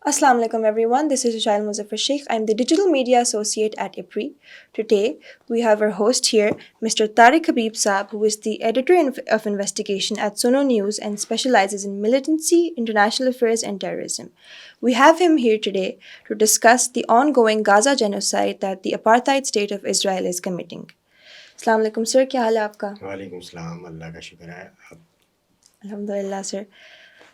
Assalamu alaikum everyone. This is Shail Muzaffar Sheikh. I'm the Digital Media Associate at IPRI. Today we have our host here, Mr. Tariq Habib Saab, who is the Editor of Investigation at Suno News and specializes in militancy, international affairs and terrorism. We have him here today to discuss the ongoing Gaza genocide that the apartheid state of Israel is committing. Assalamu alaikum sir, kya haal hai aapka? وعلیکم السلام. اللہ کا شکر ہے. الحمدللہ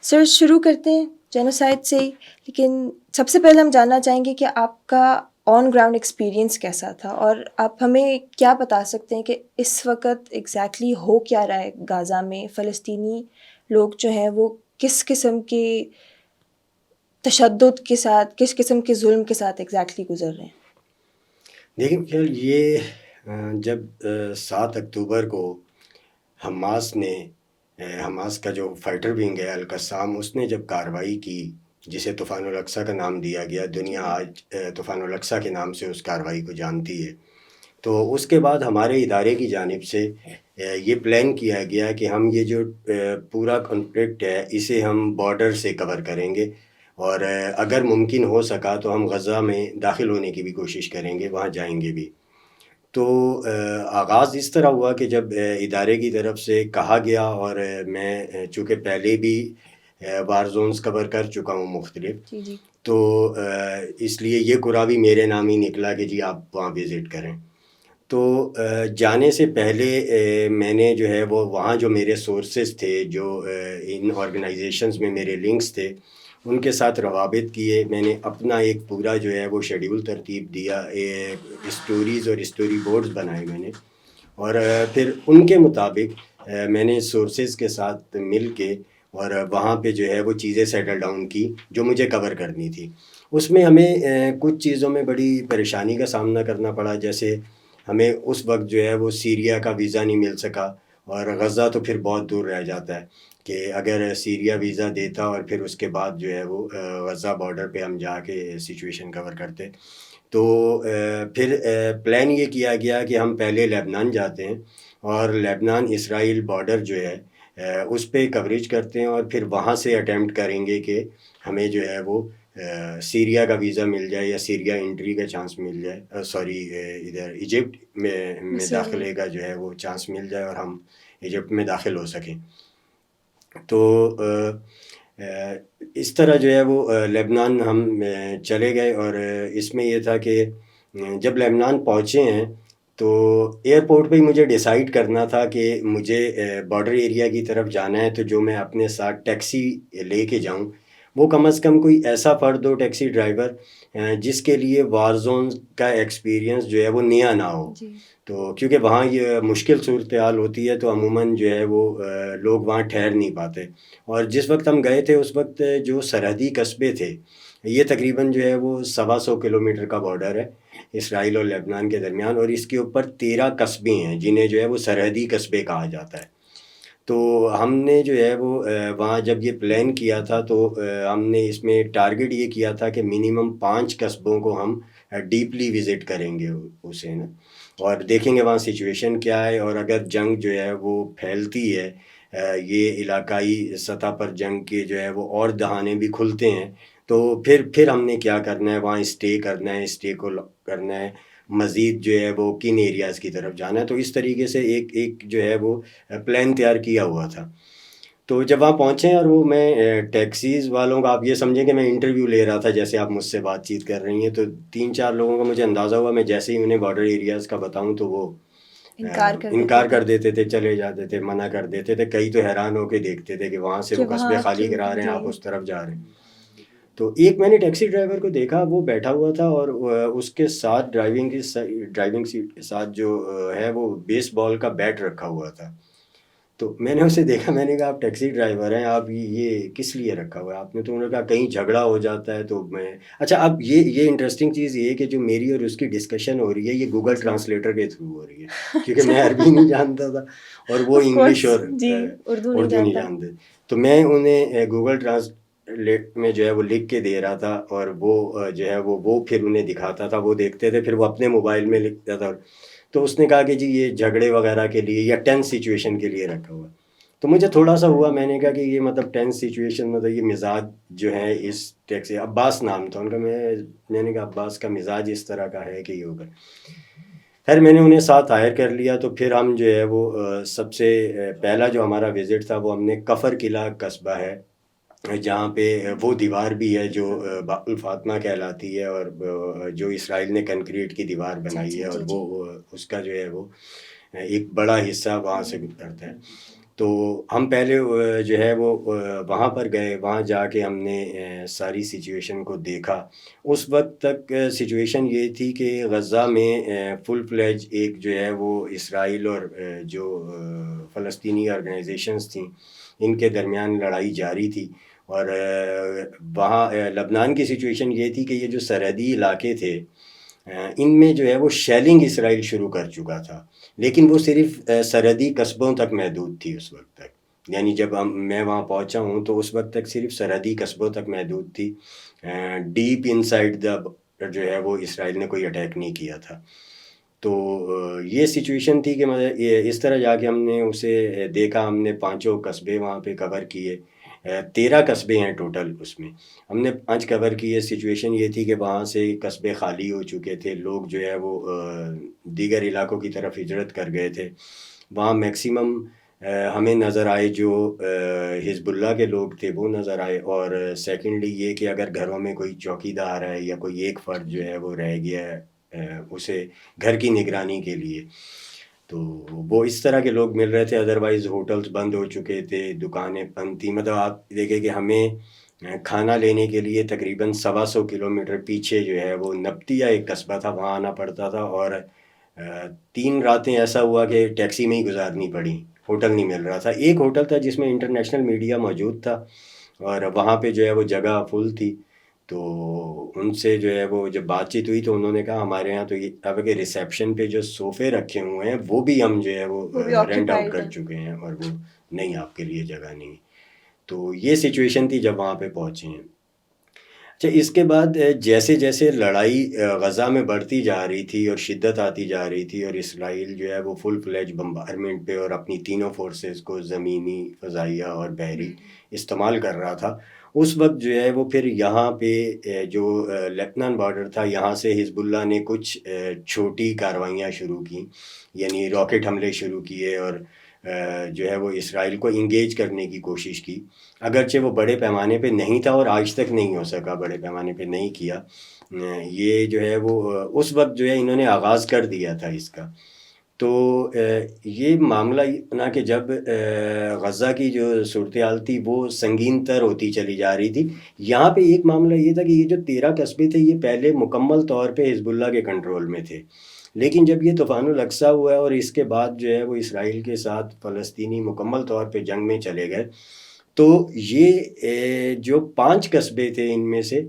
سر شروع کرتے ہیں genocide سے ہی، لیکن سب سے پہلے ہم جاننا چاہیں گے کہ آپ کا آن گراؤنڈ ایکسپیرینس کیسا تھا، اور آپ ہمیں کیا بتا سکتے ہیں کہ اس وقت ایگزیکٹلی ہو کیا رہا ہے غازہ میں، فلسطینی لوگ جو ہیں وہ کس قسم کے تشدد کے ساتھ، کس قسم کے ظلم کے ساتھ ایگزیکٹلی گزر رہے ہیں؟ دیکھیں یہ جب 7 اکتوبر کو حماس کا جو فائٹر ونگ ہے القسام، اس نے جب کارروائی کی جسے طوفان الاقصی کا نام دیا گیا، دنیا آج طوفان الاقصی کے نام سے اس کارروائی کو جانتی ہے، تو اس کے بعد ہمارے ادارے کی جانب سے یہ پلان کیا گیا کہ ہم یہ جو پورا کانفلکٹ ہے اسے ہم بارڈر سے کور کریں گے، اور اگر ممکن ہو سکا تو ہم غزہ میں داخل ہونے کی بھی کوشش کریں گے، وہاں جائیں گے بھی. تو آغاز اس طرح ہوا کہ جب ادارے کی طرف سے کہا گیا، اور میں چونکہ پہلے بھی وار زونز کور کر چکا ہوں مختلف، تو اس لیے یہ قرابی میرے نام ہی نکلا کہ جی آپ وہاں وزٹ کریں. تو جانے سے پہلے میں نے جو ہے وہ وہاں جو میرے سورسز تھے، جو ان آرگنائزیشنز میں میرے لنکس تھے، ان کے ساتھ روابط کیے. میں نے اپنا ایک پورا جو ہے وہ شیڈیول ترتیب دیا، اسٹوریز اور اسٹوری بورڈز بنائے میں نے، اور پھر ان کے مطابق میں نے سورسز کے ساتھ مل کے اور وہاں پہ جو ہے وہ چیزیں سیٹل ڈاؤن کی جو مجھے کور کرنی تھی. اس میں ہمیں کچھ چیزوں میں بڑی پریشانی کا سامنا کرنا پڑا، جیسے ہمیں اس وقت جو ہے وہ سیریا کا ویزا نہیں مل سکا، اور غزہ تو پھر بہت دور رہ جاتا ہے کہ اگر سیریا ویزا دیتا اور پھر اس کے بعد جو ہے وہ غزہ بارڈر پہ ہم جا کے سچویشن کور کرتے. تو پھر پلان یہ کیا گیا کہ ہم پہلے لبنان جاتے ہیں اور لبنان اسرائیل بارڈر جو ہے اس پہ کوریج کرتے ہیں، اور پھر وہاں سے اٹیمپٹ کریں گے کہ ہمیں جو ہے وہ سیریا کا ویزا مل جائے یا سیریا انٹری کا چانس مل جائے، ادھر ایجپٹ میں داخلے کا جو ہے وہ چانس مل جائے اور ہم ایجپٹ میں داخل ہو سکیں. تو اس طرح جو ہے وہ لبنان ہم چلے گئے، اور اس میں یہ تھا کہ جب لبنان پہنچے ہیں تو ایئرپورٹ پہ ہی مجھے ڈیسائیڈ کرنا تھا کہ مجھے بارڈر ایریا کی طرف جانا ہے، تو جو میں اپنے ساتھ ٹیکسی لے کے جاؤں وہ کم از کم کوئی ایسا فرد ہو، ٹیکسی ڈرائیور، جس کے لیے وار زون کا ایکسپیرینس جو ہے وہ نیا نہ ہو. تو کیونکہ وہاں یہ مشکل صورتحال ہوتی ہے تو عموماً جو ہے وہ لوگ وہاں ٹھہر نہیں پاتے. اور جس وقت ہم گئے تھے اس وقت جو سرحدی قصبے تھے، یہ تقریباً جو ہے وہ 125 کلومیٹر کا بارڈر ہے اسرائیل اور لبنان کے درمیان، اور اس کے اوپر 13 قصبے ہیں جنہیں جو ہے وہ سرحدی قصبے کہا جاتا ہے. تو ہم نے جو ہے وہ وہاں جب یہ پلان کیا تھا تو ہم نے اس میں ٹارگٹ یہ کیا تھا کہ منیمم 5 قصبوں کو ہم ڈیپلی وزٹ کریں گے اسے نا، اور دیکھیں گے وہاں سچویشن کیا ہے، اور اگر جنگ جو ہے وہ پھیلتی ہے، یہ علاقائی سطح پر جنگ کے جو ہے وہ اور دہانے بھی کھلتے ہیں، تو پھر ہم نے کیا کرنا ہے، وہاں اسٹے کرنا ہے، اسٹے کو کرنا ہے، مزید جو ہے وہ کن ایریاز کی طرف جانا ہے. تو اس طریقے سے ایک جو ہے وہ پلان تیار کیا ہوا تھا. تو جب وہاں پہنچے اور وہ میں ٹیکسیز والوں کا، آپ یہ سمجھیں کہ میں انٹرویو لے رہا تھا جیسے آپ مجھ سے بات چیت کر رہی ہیں، تو 3-4 لوگوں کا مجھے اندازہ ہوا، میں جیسے ہی انہیں بارڈر ایریاز کا بتاؤں تو وہ انکار کر دیتے تھے، چلے جاتے تھے، منع کر دیتے تھے. کئی تو حیران ہو کے دیکھتے تھے کہ وہاں سے وہ قصبے خالی کرا رہے ہیں، آپ اس طرف جا رہے ہیں. تو ایک میں نے ٹیکسی ڈرائیور کو دیکھا، وہ بیٹھا ہوا تھا اور اس کے ساتھ ڈرائیونگ سیٹ کے ساتھ جو ہے وہ بیس بال کا بیٹ رکھا ہوا تھا. تو میں نے اسے دیکھا، میں نے کہا آپ ٹیکسی ڈرائیور ہیں، آپ یہ کس لیے رکھا ہوا ہے آپ نے؟ تو انہوں نے کہا کہیں جھگڑا ہو جاتا ہے تو میں. اچھا، اب یہ انٹرسٹنگ چیز یہ ہے کہ جو میری اور اس کی ڈسکشن ہو رہی ہے یہ گوگل ٹرانسلیٹر کے تھرو ہو رہی ہے، کیونکہ میں عربی نہیں جانتا تھا اور وہ انگلش اور اردو نہیں جانتے. تو میں انہیں گوگل ٹرانسلیٹ میں جو ہے وہ لکھ کے دے رہا تھا، اور وہ جو ہے وہ پھر انہیں دکھاتا تھا، وہ دیکھتے تھے، پھر وہ اپنے موبائل میں لکھتا تھا. تو اس نے کہا کہ جی یہ جھگڑے وغیرہ کے لیے یا ٹینس سچویشن کے لیے رکھا ہوا. تو مجھے تھوڑا سا ہوا، میں نے کہا کہ یہ مطلب ٹینس سچویشن، مطلب یہ مزاج جو ہے اس ٹیکسی، عباس نام تھا ان کا، میں نے کہا عباس کا مزاج اس طرح کا ہے کہ یہ ہوگا. خیر میں نے انہیں ساتھ ہائر کر لیا. تو پھر ہم جو ہے وہ سب سے پہلا جو ہمارا وزٹ تھا وہ ہم نے کفر قلعہ قصبہ ہے، جہاں پہ وہ دیوار بھی ہے جو باب الفاطمہ کہلاتی ہے، اور جو اسرائیل نے کنکریٹ کی دیوار بنائی ہے، اور وہ اس کا جو ہے وہ ایک بڑا حصہ وہاں سے گزرتا ہے. تو ہم پہلے جو ہے وہ وہاں پر گئے، وہاں جا کے ہم نے ساری سچویشن کو دیکھا. اس وقت تک سچویشن یہ تھی کہ غزہ میں فل فلیج ایک جو ہے وہ اسرائیل اور جو فلسطینی آرگنائزیشنز تھیں ان کے درمیان لڑائی جاری تھی. اور وہاں لبنان کی سچویشن یہ تھی کہ یہ جو سرحدی علاقے تھے ان میں جو ہے وہ شیلنگ اسرائیل شروع کر چکا تھا، لیکن وہ صرف سرحدی قصبوں تک محدود تھی اس وقت تک. یعنی جب میں وہاں پہنچا ہوں تو اس وقت تک صرف سرحدی قصبوں تک محدود تھی. ڈیپ ان سائڈ دا جو ہے وہ اسرائیل نے کوئی اٹیک نہیں کیا تھا. تو یہ سچویشن تھی کہ اس طرح جا کے ہم نے اسے دیکھا. ہم نے 5 قصبے وہاں پہ کور کیے. 13 قصبے ہیں ٹوٹل، اس میں ہم نے 5 کور کیے. سچویشن یہ تھی کہ وہاں سے قصبے خالی ہو چکے تھے، لوگ جو ہے وہ دیگر علاقوں کی طرف ہجرت کر گئے تھے. وہاں میکسیمم ہمیں نظر آئے جو حزب اللہ کے لوگ تھے وہ نظر آئے. اور سیکنڈلی یہ کہ اگر گھروں میں کوئی چوکی دار ہے یا کوئی ایک فرد جو ہے وہ رہ گیا ہے اسے گھر کی نگرانی کے لیے، تو وہ اس طرح کے لوگ مل رہے تھے. ادروائز ہوٹلز بند ہو چکے تھے، دکانیں بند تھیں. مطلب آپ دیکھیں کہ ہمیں کھانا لینے کے لیے تقریباً 125 کلومیٹر پیچھے جو ہے وہ نبتیہ ایک قصبہ تھا، وہاں آنا پڑتا تھا. اور 3 راتیں ایسا ہوا کہ ٹیکسی میں ہی گزارنی پڑی، ہوٹل نہیں مل رہا تھا. ایک ہوٹل تھا جس میں انٹرنیشنل میڈیا موجود تھا، اور وہاں پہ جو ہے وہ جگہ فل تھی. تو ان سے جو ہے وہ جب بات چیت ہوئی تو انہوں نے کہا ہمارے یہاں تو یہ اب کہ ریسیپشن پہ جو صوفے رکھے ہوئے ہیں وہ بھی ہم جو ہے وہ رینٹ آؤٹ کر چکے ہیں، اور وہ نہیں، آپ کے لیے جگہ نہیں. تو یہ سچویشن تھی جب وہاں پہ پہنچے ہیں. اچھا، اس کے بعد جیسے جیسے لڑائی غزہ میں بڑھتی جا رہی تھی اور شدت آتی جا رہی تھی، اور اسرائیل جو ہے وہ فل فلیج بمبارمنٹ پہ اور اپنی تینوں فورسز کو زمینی، فضائیہ اور بحری استعمال کر رہا تھا، اس وقت جو ہے وہ پھر یہاں پہ جو لیبنان بارڈر تھا یہاں سے حزب اللہ نے کچھ چھوٹی کارروائیاں شروع کیں. یعنی راکٹ حملے شروع کیے اور جو ہے وہ اسرائیل کو انگیج کرنے کی کوشش کی. اگرچہ وہ بڑے پیمانے پہ نہیں تھا اور آج تک نہیں ہو سکا، بڑے پیمانے پہ نہیں کیا. یہ جو ہے وہ اس وقت جو ہے انہوں نے آغاز کر دیا تھا اس کا. تو یہ معاملہ نہ کہ جب غزہ کی جو صورتحال تھی وہ سنگین تر ہوتی چلی جا رہی تھی. یہاں پہ ایک معاملہ یہ تھا کہ یہ جو 13 قصبے تھے یہ پہلے مکمل طور پہ حزب اللہ کے کنٹرول میں تھے، لیکن جب یہ طوفان الاقصیٰ ہوا ہے اور اس کے بعد جو ہے وہ اسرائیل کے ساتھ فلسطینی مکمل طور پہ جنگ میں چلے گئے، تو یہ جو 5 قصبے تھے ان میں سے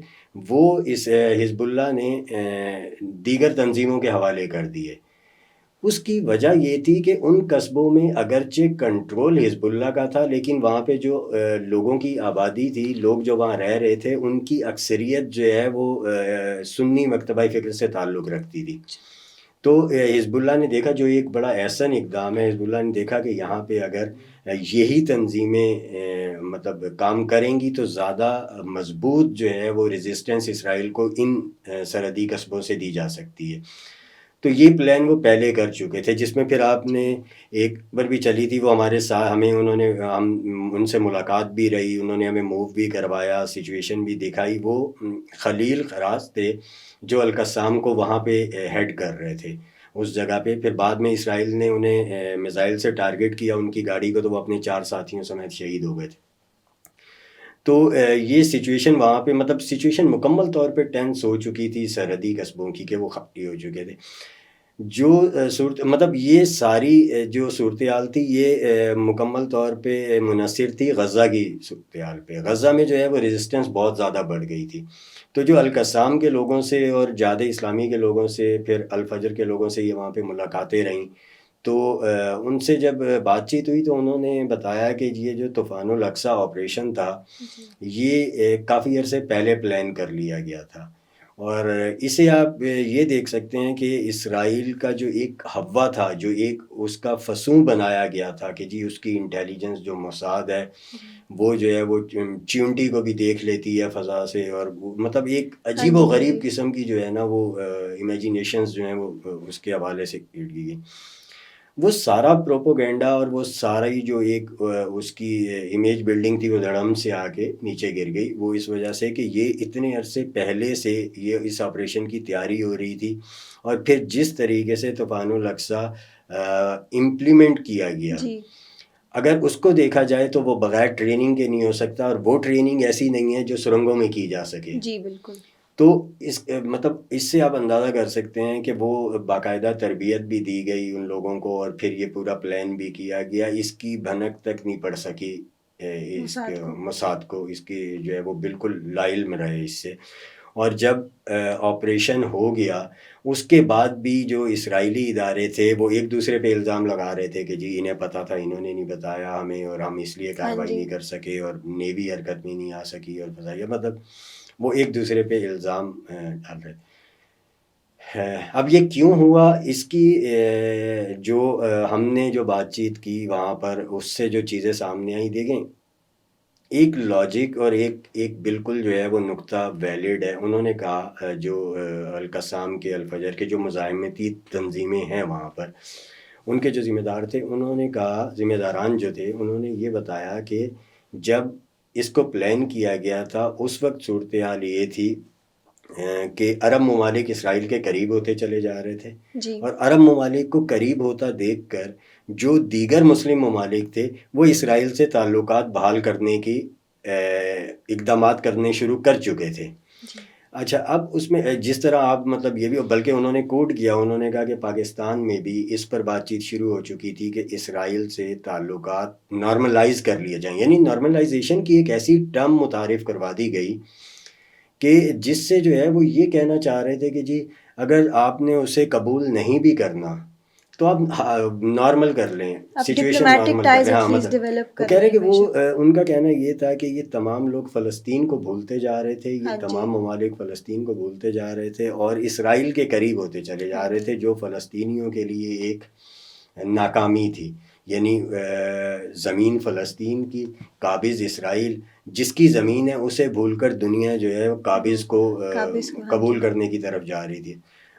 وہ اس حزب اللہ نے دیگر تنظیموں کے حوالے کر دیے. اس کی وجہ یہ تھی کہ ان قصبوں میں اگرچہ کنٹرول حزب اللہ کا تھا، لیکن وہاں پہ جو لوگوں کی آبادی تھی، لوگ جو وہاں رہ رہے تھے، ان کی اکثریت جو ہے وہ سنی مکتبہ فکر سے تعلق رکھتی تھی. تو حزب اللہ نے دیکھا، جو ایک بڑا احسن اقدام ہے، حزب اللہ نے دیکھا کہ یہاں پہ اگر یہی تنظیمیں مطلب کام کریں گی تو زیادہ مضبوط جو ہے وہ ریزسٹنس اسرائیل کو ان سرحدی قصبوں سے دی جا سکتی ہے. تو یہ پلان وہ پہلے کر چکے تھے، جس میں پھر آپ نے ایک بار بھی چلی تھی وہ ہمارے ساتھ، ہمیں انہوں نے ہم ان سے ملاقات بھی رہی، انہوں نے ہمیں موو بھی کروایا، سچویشن بھی دکھائی. وہ خلیل خراز تھے جو القسام کو وہاں پہ ہیڈ کر رہے تھے اس جگہ پہ. پھر بعد میں اسرائیل نے انہیں میزائل سے ٹارگٹ کیا ان کی گاڑی کو، تو وہ اپنے 4 ساتھیوں سمیت شہید ہو گئے تھے. تو یہ سچویشن وہاں پہ مطلب سچویشن مکمل طور پہ ٹینس ہو چکی تھی سرحدی قصبوں کی، کہ وہ خالی ہو چکے تھے. جو مطلب یہ ساری جو صورتحال تھی یہ مکمل طور پہ منحصر تھی غزہ کی صورتحال پہ. غزہ میں جو ہے وہ ریزسٹنس بہت زیادہ بڑھ گئی تھی. تو جو القسام کے لوگوں سے اور جہاد اسلامی کے لوگوں سے، پھر الفجر کے لوگوں سے یہ وہاں پہ ملاقاتیں رہیں، تو ان سے جب بات چیت ہوئی تو انہوں نے بتایا کہ یہ جو طوفان الاقصیٰ آپریشن تھا یہ کافی عرصے پہلے پلان کر لیا گیا تھا، اور اسے آپ یہ دیکھ سکتے ہیں کہ اسرائیل کا جو ایک حوا تھا، جو ایک اس کا فسوں بنایا گیا تھا کہ جی اس کی انٹیلیجنس جو موساد ہے وہ جو ہے وہ چیونٹی کو بھی دیکھ لیتی ہے فضا سے، اور مطلب ایک عجیب و غریب قسم کی جو ہے نا وہ امیجینیشنز جو ہیں وہ اس کے حوالے سے کریٹ کی گئی. وہ سارا پروپوگینڈا اور وہ سارا ہی جو ایک اس کی امیج بلڈنگ تھی وہ دھڑم سے آ کے نیچے گر گئی. وہ اس وجہ سے کہ یہ اتنے عرصے پہلے سے یہ اس آپریشن کی تیاری ہو رہی تھی، اور پھر جس طریقے سے طوفان الاقصی امپلیمنٹ کیا گیا، اگر اس کو دیکھا جائے تو وہ بغیر ٹریننگ کے نہیں ہو سکتا، اور وہ ٹریننگ ایسی نہیں ہے جو سرنگوں میں کی جا سکے. جی بالکل. تو اس سے آپ اندازہ کر سکتے ہیں کہ وہ باقاعدہ تربیت بھی دی گئی ان لوگوں کو، اور پھر یہ پورا پلان بھی کیا گیا. اس کی بھنک تک نہیں پڑ سکی اس کے موساد کو، اس کی جو ہے وہ بالکل لا علم رہے اس سے. اور جب آپریشن ہو گیا اس کے بعد بھی جو اسرائیلی ادارے تھے وہ ایک دوسرے پہ الزام لگا رہے تھے کہ جی انہیں پتہ تھا، انہوں نے نہیں بتایا ہمیں، اور ہم اس لیے کارروائی نہیں کر سکے، اور نیوی حرکت میں نہیں آ سکی، اور فضائیہ مطلب وہ ایک دوسرے پہ الزام ڈال رہے تھے. اب یہ کیوں ہوا، اس کی جو ہم نے جو بات چیت کی وہاں پر اس سے جو چیزیں سامنے آئیں، دیکھیں ایک لاجک اور ایک بالکل جو ہے وہ نقطہ ویلڈ ہے. انہوں نے کہا جو القسام کے الفجر کے جو مزاحمتی تنظیمیں ہیں وہاں پر، ان کے جو ذمہ دار تھے، انہوں نے کہا، ذمہ داران جو تھے، انہوں نے یہ بتایا کہ جب اس کو پلان کیا گیا تھا اس وقت صورتحال یہ تھی کہ عرب ممالک اسرائیل کے قریب ہوتے چلے جا رہے تھے، اور عرب ممالک کو قریب ہوتا دیکھ کر جو دیگر مسلم ممالک تھے وہ اسرائیل سے تعلقات بحال کرنے کی اقدامات کرنے شروع کر چکے تھے. اچھا، اب اس میں جس طرح آپ مطلب یہ بھی، بلکہ انہوں نے کوٹ کیا، انہوں نے کہا کہ پاکستان میں بھی اس پر بات چیت شروع ہو چکی تھی کہ اسرائیل سے تعلقات نارملائز کر لیے جائیں. یعنی نارملائزیشن کی ایک ایسی ٹرم متعارف کروا دی گئی کہ جس سے جو ہے وہ یہ کہنا چاہ رہے تھے کہ جی اگر آپ نے اسے قبول نہیں بھی کرنا تو آپ نارمل کر لیں، سچویشن نارمل کر لیں. ہاں مطلب وہ کہہ رہے کہ وہ ان کا کہنا یہ تھا کہ یہ تمام لوگ فلسطین کو بھولتے جا رہے تھے، یہ تمام ممالک فلسطین کو بھولتے جا رہے تھے اور اسرائیل کے قریب ہوتے چلے جا رہے تھے، جو فلسطینیوں کے لیے ایک ناکامی تھی. یعنی زمین فلسطین کی، قابض اسرائیل، جس کی زمین ہے اسے بھول کر دنیا جو ہے قابض کو قبول کرنے کی طرف جا رہی تھی.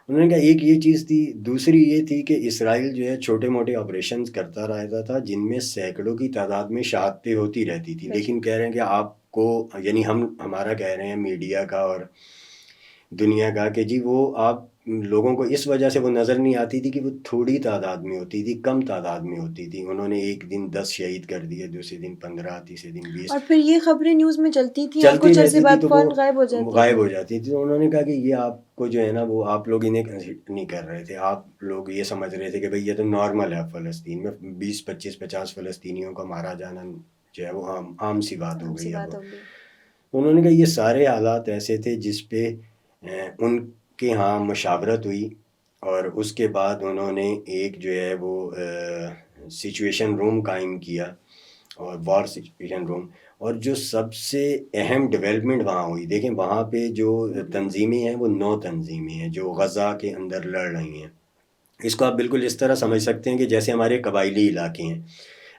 انہوں نے کہا ایک یہ چیز تھی. دوسری یہ تھی کہ اسرائیل جو ہے چھوٹے موٹے آپریشنز کرتا رہتا تھا جن میں سینکڑوں کی تعداد میں شہادتیں ہوتی رہتی تھی، لیکن کہہ رہے ہیں کہ آپ کو، یعنی ہمارا کہہ رہے ہیں میڈیا کا اور دنیا کا، کہ جی وہ آپ لوگوں کو اس وجہ سے وہ نظر نہیں آتی تھی کہ وہ تھوڑی تعداد میں ہوتی تھی، کم تعداد میں ہوتی تھی. انہوں نے ایک دن 10 شہید کر دیے، دوسرے دن 15، تیسرے دن 20، اور پھر یہ خبریں نیوز میں چلتی تھیں، چلتی کچھ عرصے رہتی تھی بعد تو فوراً وہ غائب ہو جاتی تھی. تو انہوں نے کہا کہ یہ آپ کو جو ہے نا وہ آپ لوگ انہیں کنسیڈر نہیں کر رہے تھے، آپ لوگ یہ سمجھ رہے تھے کہ بھئی یہ تو نارمل ہے فلسطین میں 20، 25، 50 فلسطینیوں کا مارا جانا جو ہے وہ عام سی بات ہو گئی. انہوں نے کہا یہ سارے حالات ایسے تھے جس پہ ان کے ہاں مشاورت ہوئی، اور اس کے بعد انہوں نے ایک جو ہے وہ سچویشن روم قائم کیا، اور وار سچویشن روم. اور جو سب سے اہم ڈیولپمنٹ وہاں ہوئی، دیکھیں وہاں پہ جو تنظیمیں ہیں وہ 9 تنظیمیں ہیں جو غزہ کے اندر لڑ رہی ہیں. اس کو آپ بالکل اس طرح سمجھ سکتے ہیں کہ جیسے ہمارے قبائلی علاقے ہیں.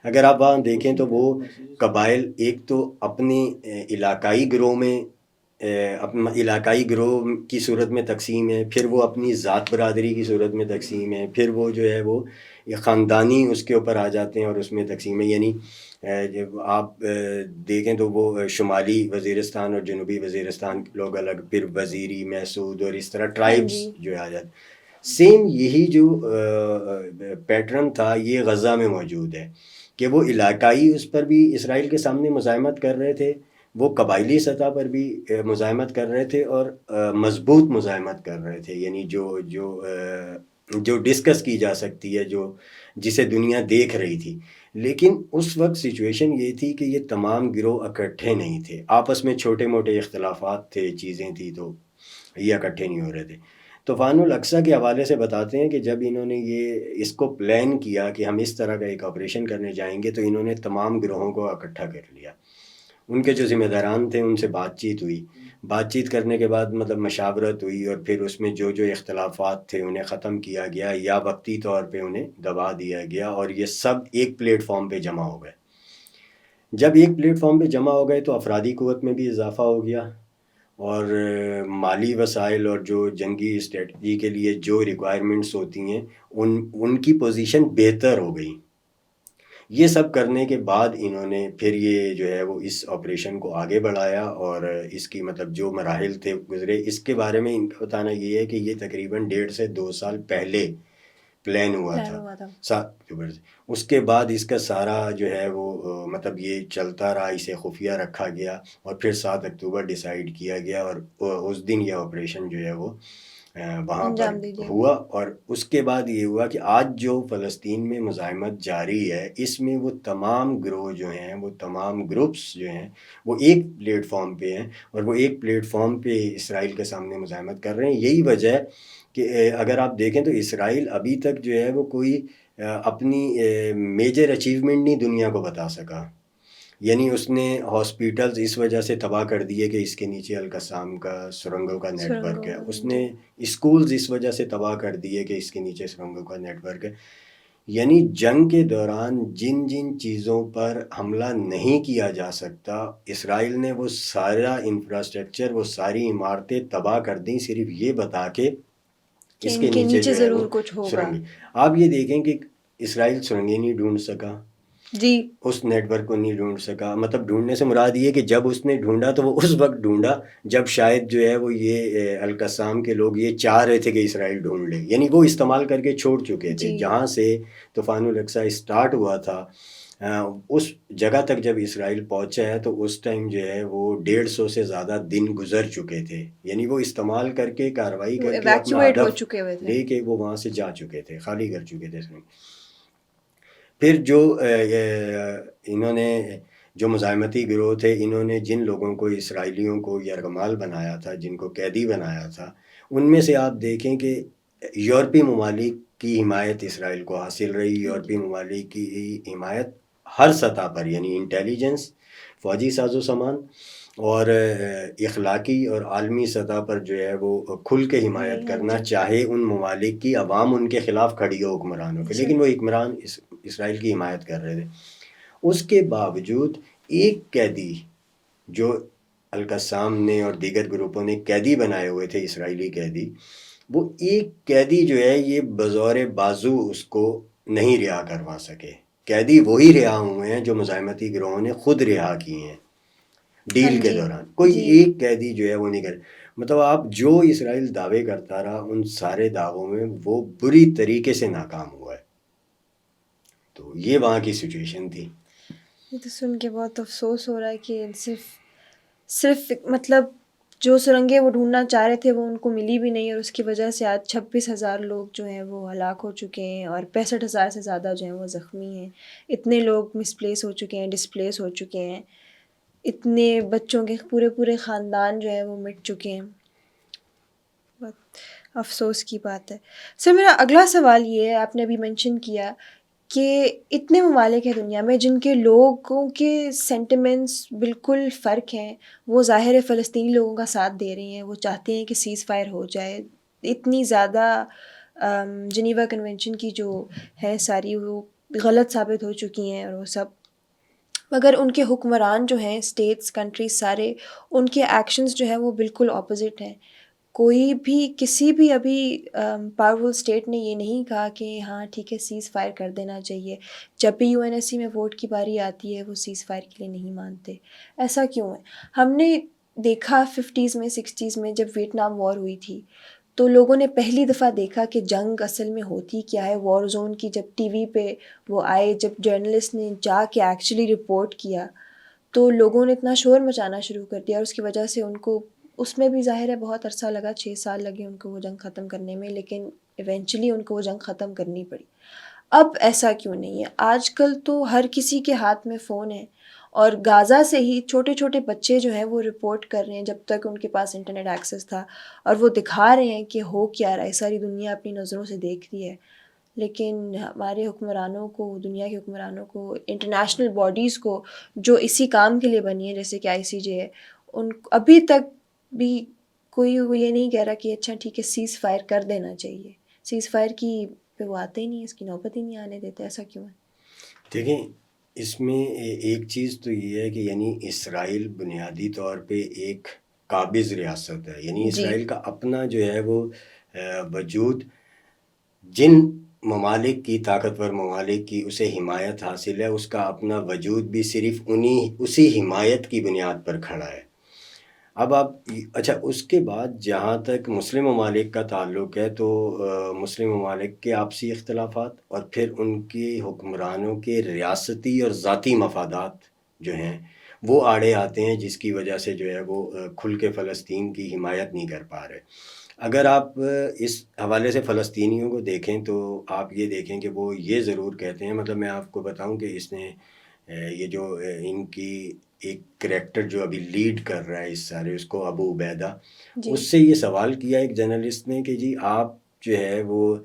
اگر آپ وہاں دیکھیں تو وہ قبائل ایک تو اپنے علاقائی گروہ میں اپنا علاقائی گروہ کی صورت میں تقسیم ہے، پھر وہ اپنی ذات برادری کی صورت میں تقسیم ہے، پھر وہ جو ہے وہ خاندانی اس کے اوپر آ جاتے ہیں اور اس میں تقسیم ہے. یعنی جب آپ دیکھیں تو وہ شمالی وزیرستان اور جنوبی وزیرستان لوگ الگ، پھر وزیری، محسود، اور اس طرح ٹرائبس جو آ جاتے. سیم یہی جو پیٹرن تھا یہ غزہ میں موجود ہے کہ وہ علاقائی اس پر بھی اسرائیل کے سامنے مزاحمت کر رہے تھے، وہ قبائلی سطح پر بھی مزاحمت کر رہے تھے، اور مضبوط مزاحمت کر رہے تھے. یعنی جو ڈسکس کی جا سکتی ہے، جسے دنیا دیکھ رہی تھی. لیکن اس وقت سچویشن یہ تھی کہ یہ تمام گروہ اکٹھے نہیں تھے، آپس میں چھوٹے موٹے اختلافات تھے، چیزیں تھیں، تو یہ اکٹھے نہیں ہو رہے تھے. طوفان الاقصی کے حوالے سے بتاتے ہیں کہ جب انہوں نے اس کو پلان کیا کہ ہم اس طرح کا ایک آپریشن کرنے جائیں گے، تو انہوں نے تمام گروہوں کو اکٹھا کر لیا. ان کے جو ذمہ داران تھے ان سے بات چیت ہوئی، بات چیت کرنے کے بعد مطلب مشاورت ہوئی اور پھر اس میں جو جو اختلافات تھے انہیں ختم کیا گیا یا وقتی طور پہ انہیں دبا دیا گیا اور یہ سب ایک پلیٹ فارم پہ جمع ہو گئے. جب ایک پلیٹ فارم پہ جمع ہو گئے تو افرادی قوت میں بھی اضافہ ہو گیا اور مالی وسائل اور جو جنگی اسٹریٹجی کے لیے جو ریکوائرمنٹس ہوتی ہیں ان کی پوزیشن بہتر ہو گئی. یہ سب کرنے کے بعد انہوں نے پھر یہ جو ہے وہ اس آپریشن کو آگے بڑھایا اور اس کی مطلب جو مراحل تھے گزرے. اس کے بارے میں ان کا بتانا یہ ہے کہ یہ تقریباً 1.5 سے 2 سال پہلے پلان ہوا تھا 7 اکتوبر سے. اس کے بعد اس کا سارا جو ہے وہ مطلب یہ چلتا رہا, اسے خفیہ رکھا گیا اور پھر 7 اکتوبر ڈیسائیڈ کیا گیا اور اس دن یہ آپریشن جو ہے وہ وہاں پر ہوا. اور اس کے بعد یہ ہوا کہ آج جو فلسطین میں مزاحمت جاری ہے اس میں وہ تمام گروہ جو ہیں, وہ تمام گروپس جو ہیں وہ ایک پلیٹ فارم پہ ہیں اور وہ ایک پلیٹ فارم پہ اسرائیل کے سامنے مزاحمت کر رہے ہیں. یہی وجہ ہے کہ اگر آپ دیکھیں تو اسرائیل ابھی تک جو ہے وہ کوئی اپنی میجر اچیومنٹ نہیں دنیا کو بتا سکا. یعنی اس نے ہاسپیٹلز اس وجہ سے تباہ کر دیے کہ اس کے نیچے القصام کا سرنگوں کا نیٹ ورک ہے. اس نے اسکولز اس وجہ سے تباہ کر دیے کہ اس کے نیچے سرنگوں کا نیٹ ورک ہے. یعنی جنگ کے دوران جن جن چیزوں پر حملہ نہیں کیا جا سکتا اسرائیل نے وہ سارا انفراسٹرکچر, وہ ساری عمارتیں تباہ کر دیں صرف یہ بتا کے اس کے نیچے جو ہے وہ سرنگیں. آپ یہ دیکھیں کہ اسرائیل سرنگیں نہیں ڈھونڈ سکا, جی اس نیٹ ورک کو نہیں ڈھونڈ سکا. مطلب ڈھونڈنے سے مراد یہ کہ جب اس نے ڈھونڈا تو وہ اس وقت ڈھونڈا جب شاید جو ہے وہ یہ القصام کے لوگ یہ چاہ رہے تھے کہ اسرائیل ڈھونڈ لے. یعنی وہ استعمال کر کے چھوڑ چکے تھے. جہاں سے طوفان الاقصی اسٹارٹ ہوا تھا اس جگہ تک جب اسرائیل پہنچا ہے تو اس ٹائم جو ہے وہ 150 سے زیادہ دن گزر چکے تھے. یعنی وہ استعمال کر کے کارروائی کر کے اپنا ہدف لے کے وہ وہاں سے جا چکے تھے, خالی کر چکے تھے. پھر جو انہوں نے جو مزاحمتی گروہ تھے انہوں نے جن لوگوں کو اسرائیلیوں کو یرغمال بنایا تھا, جن کو قیدی بنایا تھا, ان میں سے آپ دیکھیں کہ یورپی ممالک کی حمایت اسرائیل کو حاصل رہی. یورپی ممالک کی حمایت ہر سطح پر, یعنی انٹیلیجنس, فوجی ساز و سامان اور اخلاقی اور عالمی سطح پر جو ہے وہ کھل کے حمایت کرنا, چاہے ان ممالک کی عوام ان کے خلاف کھڑی ہو حکمرانوں کے, لیکن وہ حکمران اسرائیل کی حمایت کر رہے تھے. اس کے باوجود ایک قیدی جو القصام نے اور دیگر گروپوں نے قیدی بنائے ہوئے تھے, اسرائیلی قیدی, وہ ایک قیدی جو ہے یہ بزور بازو اس کو نہیں رہا کروا سکے. قیدی وہی رہا ہوئے ہیں جو مزاحمتی گروہوں نے خود رہا کیے ہیں ڈیل کے دوران. کوئی ایک قیدی جو ہے وہ نہیں کر. مطلب آپ جو اسرائیل دعوے کرتا رہا ان سارے دعووں میں وہ بری طریقے سے ناکام ہوا ہے. تو یہ وہاں کی سچویشن تھی. یہ تو سن کے بہت افسوس ہو رہا ہے کہ صرف مطلب جو سرنگیں وہ ڈھونڈنا چاہ رہے تھے وہ ان کو ملی بھی نہیں, اور اس کی وجہ سے آج 26,000 لوگ جو ہیں وہ ہلاک ہو چکے ہیں اور 65,000 سے زیادہ جو ہیں وہ زخمی ہیں. اتنے لوگ مسپلیس ہو چکے ہیں, ڈسپلیس ہو چکے ہیں, اتنے بچوں کے پورے خاندان جو ہے وہ مٹ چکے ہیں. بہت افسوس کی بات ہے. سر میرا اگلا سوال یہ ہے, آپ نے ابھی مینشن کیا کہ اتنے ممالک ہیں دنیا میں جن کے لوگوں کے سینٹیمنٹس بالکل فرق ہیں. وہ ظاہر ہے فلسطینی لوگوں کا ساتھ دے رہے ہیں, وہ چاہتے ہیں کہ سیز فائر ہو جائے. اتنی زیادہ جنیوا کنونشن کی جو ہے ساری وہ غلط ثابت ہو چکی ہیں اور وہ سب, مگر ان کے حکمران جو ہیں اسٹیٹس کنٹریز سارے, ان کے ایکشنز جو ہیں وہ بالکل اپوزٹ ہیں. کوئی بھی کسی بھی ابھی پاورفل اسٹیٹ نے یہ نہیں کہا کہ ہاں ٹھیک ہے سیز فائر کر دینا چاہیے. جب بھی UNSC میں ووٹ کی باری آتی ہے وہ سیز فائر کے لیے نہیں مانتے. ایسا کیوں ہے؟ ہم نے دیکھا 50s میں 60s میں جب ویتنام وار ہوئی تھی تو لوگوں نے پہلی دفعہ دیکھا کہ جنگ اصل میں ہوتی کیا ہے. وار زون کی جب ٹی وی پہ وہ آئے, جب جرنلسٹ نے جا کے ایکچولی رپورٹ کیا تو لوگوں نے اتنا شور مچانا شروع کر دیا, اور اس کی وجہ سے ان کو اس میں بھی ظاہر ہے بہت عرصہ لگا, 6 سال لگے ان کو وہ جنگ ختم کرنے میں, لیکن ایونچولی ان کو وہ جنگ ختم کرنی پڑی. اب ایسا کیوں نہیں ہے؟ آج کل تو ہر کسی کے ہاتھ میں فون ہے, اور غازہ سے ہی چھوٹے بچے جو ہیں وہ رپورٹ کر رہے ہیں جب تک ان کے پاس انٹرنیٹ ایکسیس تھا, اور وہ دکھا رہے ہیں کہ ہو کیا رہا ہے. ساری دنیا اپنی نظروں سے دیکھ رہی ہے, لیکن ہمارے حکمرانوں کو, دنیا کے حکمرانوں کو, انٹرنیشنل باڈیز کو جو اسی کام کے لیے بنی ہے جیسے کہ ICJ ہے, ان ابھی تک بھی کوئی یہ نہیں کہہ رہا کہ اچھا ٹھیک ہے سیز فائر کر دینا چاہیے. سیز فائر کی پہ وہ آتے ہی نہیں, اس کی نوبت ہی نہیں آنے دیتے. ایسا کیوں ہے؟ دیکھیں اس میں ایک چیز تو یہ ہے کہ یعنی اسرائیل بنیادی طور پہ ایک قابض ریاست ہے. یعنی اسرائیل کا اپنا جو ہے وہ وجود جن ممالک کی, طاقتور ممالک کی اسے حمایت حاصل ہے, اس کا اپنا وجود بھی صرف اسی حمایت کی بنیاد پر کھڑا ہے. اب آپ اچھا اس کے بعد جہاں تک مسلم ممالک کا تعلق ہے تو مسلم ممالک کے آپسی اختلافات اور پھر ان کی حکمرانوں کے ریاستی اور ذاتی مفادات جو ہیں وہ آڑے آتے ہیں, جس کی وجہ سے جو ہے وہ کھل کے فلسطین کی حمایت نہیں کر پا رہے. اگر آپ اس حوالے سے فلسطینیوں کو دیکھیں تو آپ یہ دیکھیں کہ وہ یہ ضرور کہتے ہیں, مطلب میں آپ کو بتاؤں کہ اس نے یہ جو ان کی ایک کریکٹر جو ابھی لیڈ کر رہا ہے اس سارے, اس کو ابو عبیدہ, اس سے یہ سوال کیا ایک جرنلسٹ نے کہ جی آپ جو ہے وہ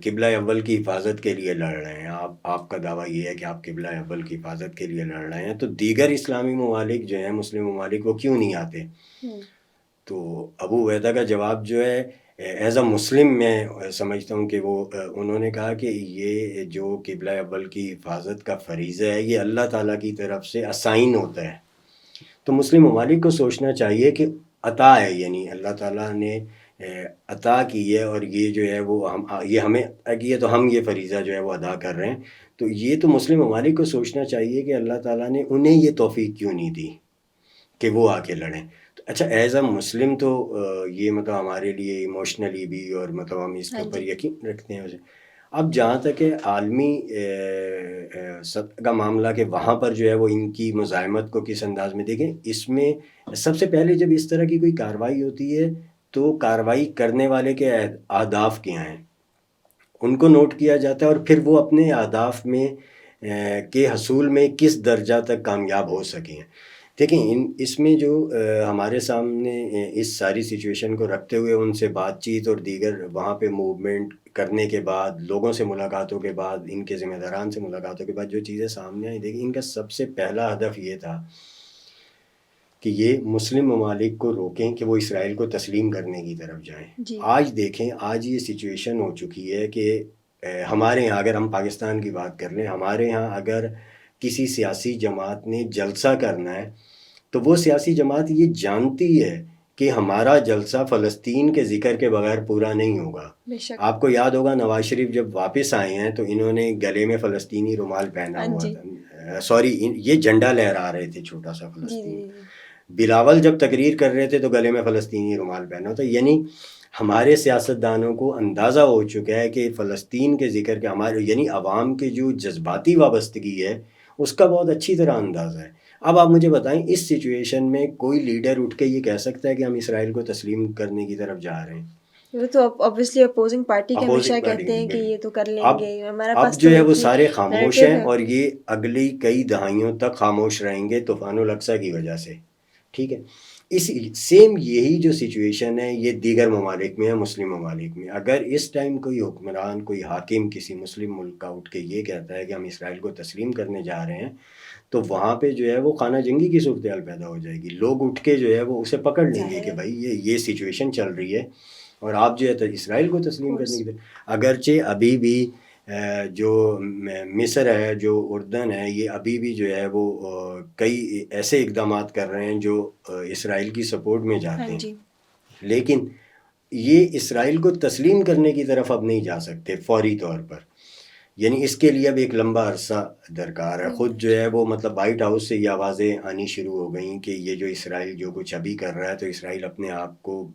قبلہ اول کی حفاظت کے لیے لڑ رہے ہیں, آپ کا دعویٰ یہ ہے کہ آپ قبلہ اول کی حفاظت کے لیے لڑ رہے ہیں, تو دیگر اسلامی ممالک جو ہیں مسلم ممالک وہ کیوں نہیں آتے؟ تو ابو عبیدہ کا جواب جو ہے ایز اے مسلم میں سمجھتا ہوں کہ وہ انہوں نے کہا کہ یہ جو قبلہ اول کی حفاظت کا فریضہ ہے یہ اللہ تعالیٰ کی طرف سے اسائن ہوتا ہے. تو مسلم ممالک کو سوچنا چاہیے کہ عطا ہے, یعنی اللہ تعالیٰ نے عطا کی ہے اور یہ جو ہے وہ یہ تو ہم یہ فریضہ جو ہے وہ ادا کر رہے ہیں. تو یہ تو مسلم ممالک کو سوچنا چاہیے کہ اللہ تعالیٰ نے انہیں یہ توفیق کیوں نہیں دی کہ وہ آ کے لڑیں. اچھا ایز اے مسلم تو یہ مطلب ہمارے لیے ایموشنلی بھی اور مطلب ہم اس کے اوپر یقین رکھتے ہیں اسے. اب جہاں تک ہے عالمی سطح کا معاملہ کہ وہاں پر جو ہے وہ ان کی مزاحمت کو کس انداز میں دیکھیں, اس میں سب سے پہلے جب اس طرح کی کوئی کارروائی ہوتی ہے تو کارروائی کرنے والے کے اہداف کیا ہیں ان کو نوٹ کیا جاتا ہے, اور پھر وہ اپنے اہداف میں کے حصول میں کس درجہ تک کامیاب ہو سکیں. دیکھیں اس میں جو ہمارے سامنے اس ساری سچویشن کو رکھتے ہوئے ان سے بات چیت اور دیگر وہاں پہ موومنٹ کرنے کے بعد, لوگوں سے ملاقاتوں کے بعد, ان کے ذمہ داران سے ملاقاتوں کے بعد جو چیزیں سامنے آئیں, دیکھیں ان کا سب سے پہلا ہدف یہ تھا کہ یہ مسلم ممالک کو روکیں کہ وہ اسرائیل کو تسلیم کرنے کی طرف جائیں. آج دیکھیں آج یہ سچویشن ہو چکی ہے کہ ہمارے یہاں اگر ہم پاکستان کی بات کر لیں, ہمارے یہاں اگر کسی سیاسی جماعت نے جلسہ کرنا ہے تو وہ سیاسی جماعت یہ جانتی ہے کہ ہمارا جلسہ فلسطین کے ذکر کے بغیر پورا نہیں ہوگا. آپ کو یاد ہوگا نواز شریف جب واپس آئے ہیں تو انہوں نے گلے میں فلسطینی رومال پہنا ہوا تھا, سوری یہ جھنڈا لہرا رہے تھے چھوٹا سا فلسطین. بلاول جب تقریر کر رہے تھے تو گلے میں فلسطینی رومال پہنا ہوتا. یعنی ہمارے سیاستدانوں کو اندازہ ہو چکا ہے کہ فلسطین کے ذکر کے ہمارے یعنی عوام کے جو جذباتی وابستگی ہے اس کا بہت اچھی طرح اندازہ ہے. اب آپ مجھے بتائیں اس سچویشن میں کوئی لیڈر اٹھ کے یہ کہہ سکتا ہے کہ ہم اسرائیل کو تسلیم کرنے کی طرف جا رہے ہیں؟ وہ تو obviously اپوزنگ پارٹی کے ہمیشہ کہتے ہیں کہ یہ تو کر لیں گے, ہمارا پاس اب جو ہے وہ سارے خاموش ہیں اور یہ اگلی کئی دہائیوں تک خاموش رہیں گے طوفان الاقصی کی وجہ سے. ٹھیک ہے, اس سیم یہی جو سچویشن ہے یہ دیگر ممالک میں ہے, مسلم ممالک میں. اگر اس ٹائم کوئی حکمران کوئی حاکم کسی مسلم ملک کا اٹھ کے یہ کہتا ہے کہ ہم اسرائیل کو تسلیم کرنے جا رہے ہیں تو وہاں پہ جو ہے وہ خانہ جنگی کی صورتحال پیدا ہو جائے گی. لوگ اٹھ کے جو ہے وہ اسے پکڑ لیں گے کہ بھائی یہ سچویشن چل رہی ہے اور آپ جو ہے اسرائیل کو تسلیم کرنے کی. اگرچہ ابھی بھی جو مصر ہے جو اردن ہے یہ ابھی بھی جو ہے وہ کئی ایسے اقدامات کر رہے ہیں جو اسرائیل کی سپورٹ میں جاتے ہیں, لیکن یہ اسرائیل کو تسلیم کرنے کی طرف اب نہیں جا سکتے فوری طور پر. یعنی اس کے لیے اب ایک لمبا عرصہ درکار ہے. خود جو ہے وہ مطلب وائٹ ہاؤس سے یہ آوازیں آنی شروع ہو گئیں کہ یہ جو اسرائیل جو کچھ ابھی کر رہا ہے تو اسرائیل اپنے آپ کو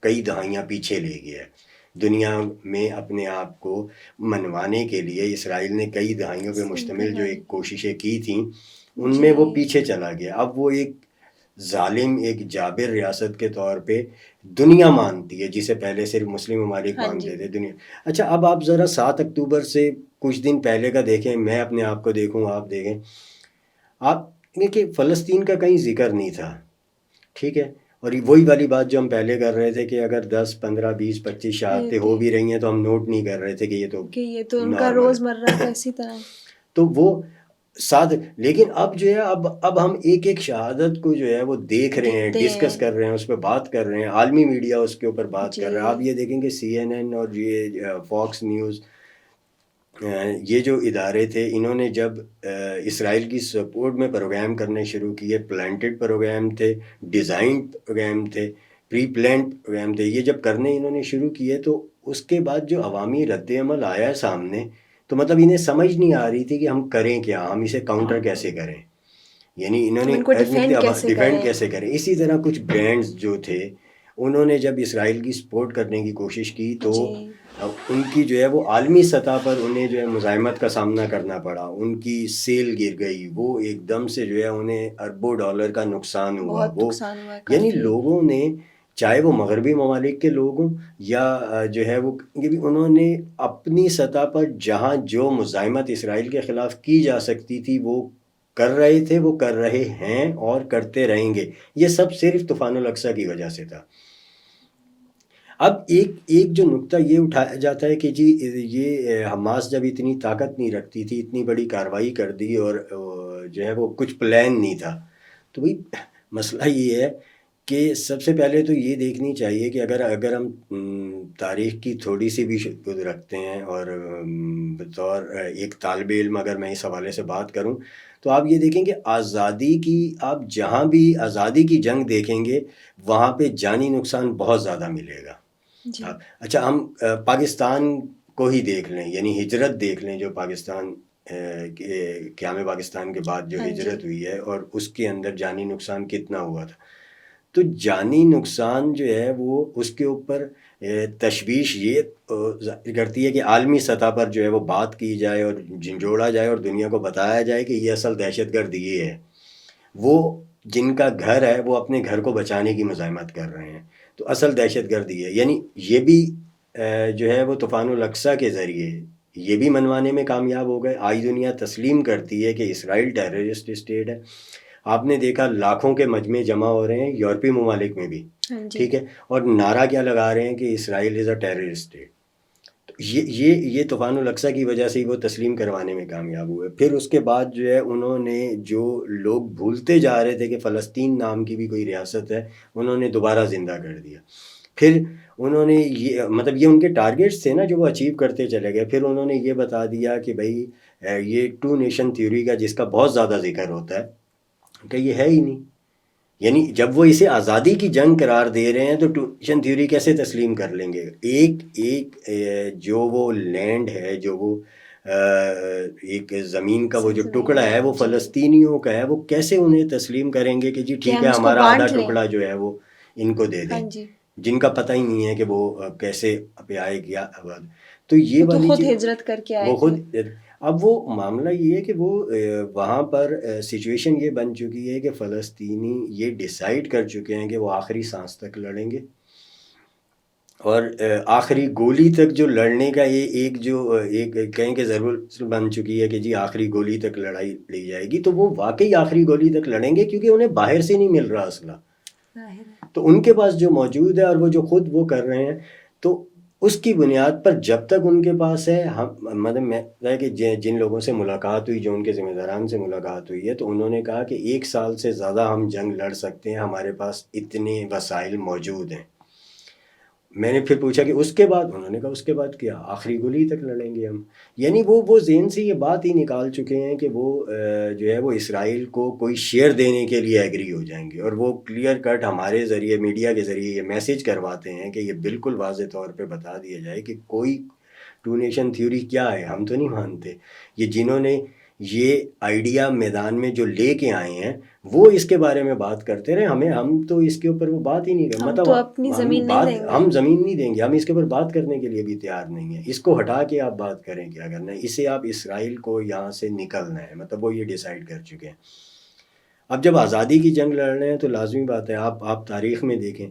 کئی دہائیاں پیچھے لے گیا ہے. دنیا میں اپنے آپ کو منوانے کے لیے اسرائیل نے کئی دہائیوں پہ مشتمل جو ایک کوششیں کی تھیں ان میں وہ پیچھے چلا گیا. اب وہ ایک ظالم ایک جابر ریاست کے طور پہ دنیا مانتی ہے جسے پہلے صرف مسلم ممالک مانتے تھے دنیا. اچھا اب آپ ذرا 7 اکتوبر سے کچھ دن پہلے کا دیکھیں, میں اپنے آپ کو دیکھوں آپ دیکھیں, آپ کہ فلسطین کا کہیں ذکر نہیں تھا. ٹھیک ہے, اور وہی والی بات جو ہم پہلے کر رہے تھے کہ اگر 10 15 20 25 شہادتیں ہو بھی رہی ہیں تو ہم نوٹ نہیں کر رہے تھے کہ یہ تو ان کا روزمرہ کا اسی طرح. تو وہ ساتھ. لیکن اب جو ہے اب ہم ایک ایک شہادت کو جو ہے وہ دیکھ رہے ہیں, دیکھتے ڈسکس ہیں. کر رہے ہیں, اس پہ بات کر رہے ہیں, عالمی میڈیا اس کے اوپر بات کر رہا ہے. آپ جی یہ دیکھیں کہ CNN اور یہ فاکس نیوز, یہ جو ادارے تھے, انہوں نے جب اسرائیل کی سپورٹ میں پروگرام کرنے شروع کیے, پلانٹڈ پروگرام تھے, ڈیزائن پروگرام تھے, پری پلانڈ پروگرام تھے, یہ جب کرنے انہوں نے شروع کیے تو اس کے بعد جو عوامی رد عمل آیا ہے سامنے, تو مطلب انہیں سمجھ نہیں آ رہی تھی کہ ہم کریں کیا, ہم اسے کاؤنٹر کیسے کریں. یعنی انہوں ہم نے ان کو ڈیفینڈ کیسے ڈیفینڈ کریں. کیسے کریں. اسی طرح کچھ برانڈز جو تھے, انہوں نے جب اسرائیل کی سپورٹ کرنے کی کوشش کی تو جی ان کی جو ہے وہ عالمی سطح پر انہیں جو ہے مزاحمت کا سامنا کرنا پڑا. ان کی سیل گر گئی, وہ ایک دم سے جو ہے انہیں اربوں ڈالر کا نقصان ہوا. بہت وہ نقصان ہوا ہے یعنی کافی. لوگوں نے, چاہے وہ مغربی ممالک کے لوگ ہوں یا جو ہے وہ, انہوں نے اپنی سطح پر جہاں جو مزاحمت اسرائیل کے خلاف کی جا سکتی تھی وہ کر رہے تھے, وہ کر رہے ہیں اور کرتے رہیں گے. یہ سب صرف طوفان الاقصی کی وجہ سے تھا. اب ایک جو نقطہ یہ اٹھایا جاتا ہے کہ جی یہ حماس جب اتنی طاقت نہیں رکھتی تھی, اتنی بڑی کارروائی کر دی اور جو ہے وہ کچھ پلان نہیں تھا, تو بھائی مسئلہ یہ ہے کہ سب سے پہلے تو یہ دیکھنی چاہیے کہ اگر ہم تاریخ کی تھوڑی سی بھی شد رکھتے ہیں, اور بطور ایک طالب علم اگر میں اس حوالے سے بات کروں, تو آپ یہ دیکھیں کہ آزادی کی, آپ جہاں بھی آزادی کی جنگ دیکھیں گے وہاں پہ جانی نقصان بہت زیادہ ملے گا. جی اچھا, ہم پاکستان کو ہی دیکھ لیں, یعنی ہجرت دیکھ لیں جو پاکستان قیام پاکستان کے بعد جو ہاں جی ہجرت ہوئی ہے, اور اس کے اندر جانی نقصان کتنا ہوا تھا. تو جانی نقصان جو ہے وہ اس کے اوپر تشویش یہ ظاہر کرتی ہے کہ عالمی سطح پر جو ہے وہ بات کی جائے اور جھنجھوڑا جائے اور دنیا کو بتایا جائے کہ یہ اصل دہشت گرد یہ ہے. وہ جن کا گھر ہے وہ اپنے گھر کو بچانے کی مزاحمت کر رہے ہیں, تو اصل دہشت گرد یہ ہے. یعنی یہ بھی جو ہے وہ طوفان الاقصی کے ذریعے یہ بھی منوانے میں کامیاب ہو گئے. آج دنیا تسلیم کرتی ہے کہ اسرائیل ٹیررسٹ اسٹیٹ ہے. آپ نے دیکھا لاکھوں کے مجمع جمع ہو رہے ہیں یورپی ممالک میں بھی, ہاں جی. ٹھیک ہے, اور نعرہ کیا لگا رہے ہیں کہ اسرائیل از اے ٹیررسٹ اسٹیٹ. تو یہ طوفان الاقصی کی وجہ سے ہی وہ تسلیم کروانے میں کامیاب ہوئے. پھر اس کے بعد جو ہے انہوں نے, جو لوگ بھولتے جا رہے تھے کہ فلسطین نام کی بھی کوئی ریاست ہے, انہوں نے دوبارہ زندہ کر دیا. پھر انہوں نے یہ, مطلب یہ ان کے ٹارگیٹس تھے نا جو وہ اچیو کرتے چلے گئے. پھر انہوں نے یہ بتا دیا کہ بھائی یہ ٹو نیشن تھیوری کا جس کا بہت زیادہ ذکر ہوتا ہے کہ یہ ہے ہی نہیں. یعنی جب وہ اسے آزادی کی جنگ قرار دے رہے ہیں تو ٹو نیشن تھیوری کیسے تسلیم کر لیں گے. ایک جو وہ لینڈ ہے, جو وہ ایک زمین کا وہ جو ٹکڑا ہے وہ فلسطینیوں کا ہے, وہ کیسے انہیں تسلیم کریں گے کہ جی ٹھیک ہے ہمارا آدھا ٹکڑا جو ہے وہ ان کو دے دیں, جن کا پتہ ہی نہیں ہے کہ وہ کیسے پہ آئے گیا. تو یہ والی خود ہجرت کر کے آئے وہ خود. اب وہ معاملہ یہ ہے کہ وہ وہاں پر سچویشن یہ بن چکی ہے کہ فلسطینی یہ ڈیسائیڈ کر چکے ہیں کہ وہ آخری سانس تک لڑیں گے, اور آخری گولی تک جو لڑنے کا ایک کہیں کہ ضرورت بن چکی ہے کہ جی آخری گولی تک لڑائی لی جائے گی. تو وہ واقعی آخری گولی تک لڑیں گے کیونکہ انہیں باہر سے نہیں مل رہا اسلحہ, تو ان کے پاس جو موجود ہے اور وہ جو خود وہ کر رہے ہیں, تو اس کی بنیاد پر جب تک ان کے پاس ہے, ہم مطلب میں کہ جن لوگوں سے ملاقات ہوئی, جو ان کے ذمہ داران سے ملاقات ہوئی ہے, تو انہوں نے کہا کہ 1 سال سے زیادہ ہم جنگ لڑ سکتے ہیں, ہمارے پاس اتنے وسائل موجود ہیں. میں نے پھر پوچھا کہ اس کے بعد, انہوں نے کہا اس کے بعد کیا, آخری گولی تک لڑیں گے ہم. یعنی وہ ذہن سے یہ بات ہی نکال چکے ہیں کہ وہ جو ہے وہ اسرائیل کو کوئی شیئر دینے کے لیے ایگری ہو جائیں گے, اور وہ کلیئر کٹ ہمارے ذریعے, میڈیا کے ذریعے یہ میسیج کرواتے ہیں کہ یہ بالکل واضح طور پہ بتا دیا جائے کہ کوئی ٹو نیشن تھیوری کیا ہے, ہم تو نہیں مانتے. یہ جنہوں نے یہ آئیڈیا میدان میں جو لے کے آئے ہیں وہ اس کے بارے میں بات کرتے رہے, ہم تو اس کے اوپر وہ بات ہی نہیں کریں, مطلب اپنی زمین نہیں دیں گے, ہم زمین نہیں دیں گے, ہم اس کے اوپر بات کرنے کے لیے بھی تیار نہیں ہیں. اس کو ہٹا کے آپ بات کریں کیا کرنا ہے, اسے آپ اسرائیل کو یہاں سے نکلنا ہے, مطلب وہ یہ ڈیسائیڈ کر چکے ہیں. اب جب آزادی کی جنگ لڑ رہے ہیں تو لازمی بات ہے, آپ تاریخ میں دیکھیں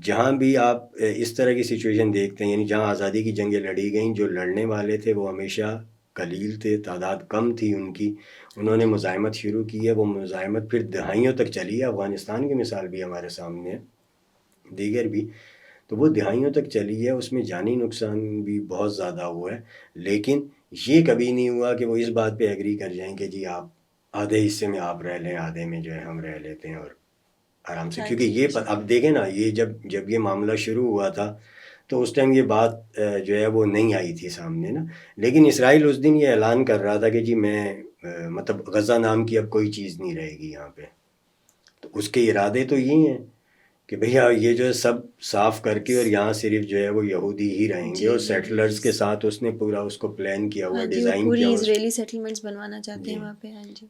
جہاں بھی آپ اس طرح کی سچویشن دیکھتے ہیں, یعنی جہاں آزادی کی جنگیں لڑی گئیں, جو لڑنے والے تھے وہ ہمیشہ قلیل تھے, تعداد کم تھی ان کی, انہوں نے مزاحمت شروع کی ہے. وہ مزاحمت پھر دہائیوں تک چلی ہے. افغانستان کی مثال بھی ہمارے سامنے ہے, دیگر بھی. تو وہ دہائیوں تک چلی ہے، اس میں جانی نقصان بھی بہت زیادہ ہوا ہے، لیکن یہ کبھی نہیں ہوا کہ وہ اس بات پہ ایگری کر جائیں کہ جی آپ آدھے حصے میں آپ رہ لیں، آدھے میں جو ہے ہم رہ لیتے ہیں اور آرام سے. ہاں کیونکہ جی. یہ اب دیکھیں نا، یہ جب یہ معاملہ شروع ہوا تھا تو اس ٹائم یہ بات جو ہے وہ نہیں آئی تھی سامنے نا، لیکن اسرائیل اس دن یہ اعلان کر رہا تھا کہ جی میں مطلب غزہ نام کی اب کوئی چیز نہیں رہے گی یہاں پہ. تو اس کے ارادے تو یہ ہیں کہ بھیا یہ جو ہے سب صاف کر کے اور یہاں صرف جو ہے وہ یہودی ہی رہیں گے، اور جی سیٹلرز کے ساتھ اس نے پورا اس کو پلان کیا ہوا ہاں ہے، جی، وہ ڈیزائن کیا پوری ہوا ہے. اسرائیلی سیٹلمنٹس بنوانا چاہتے ہیں جی. وہاں پہ. ہاں جی.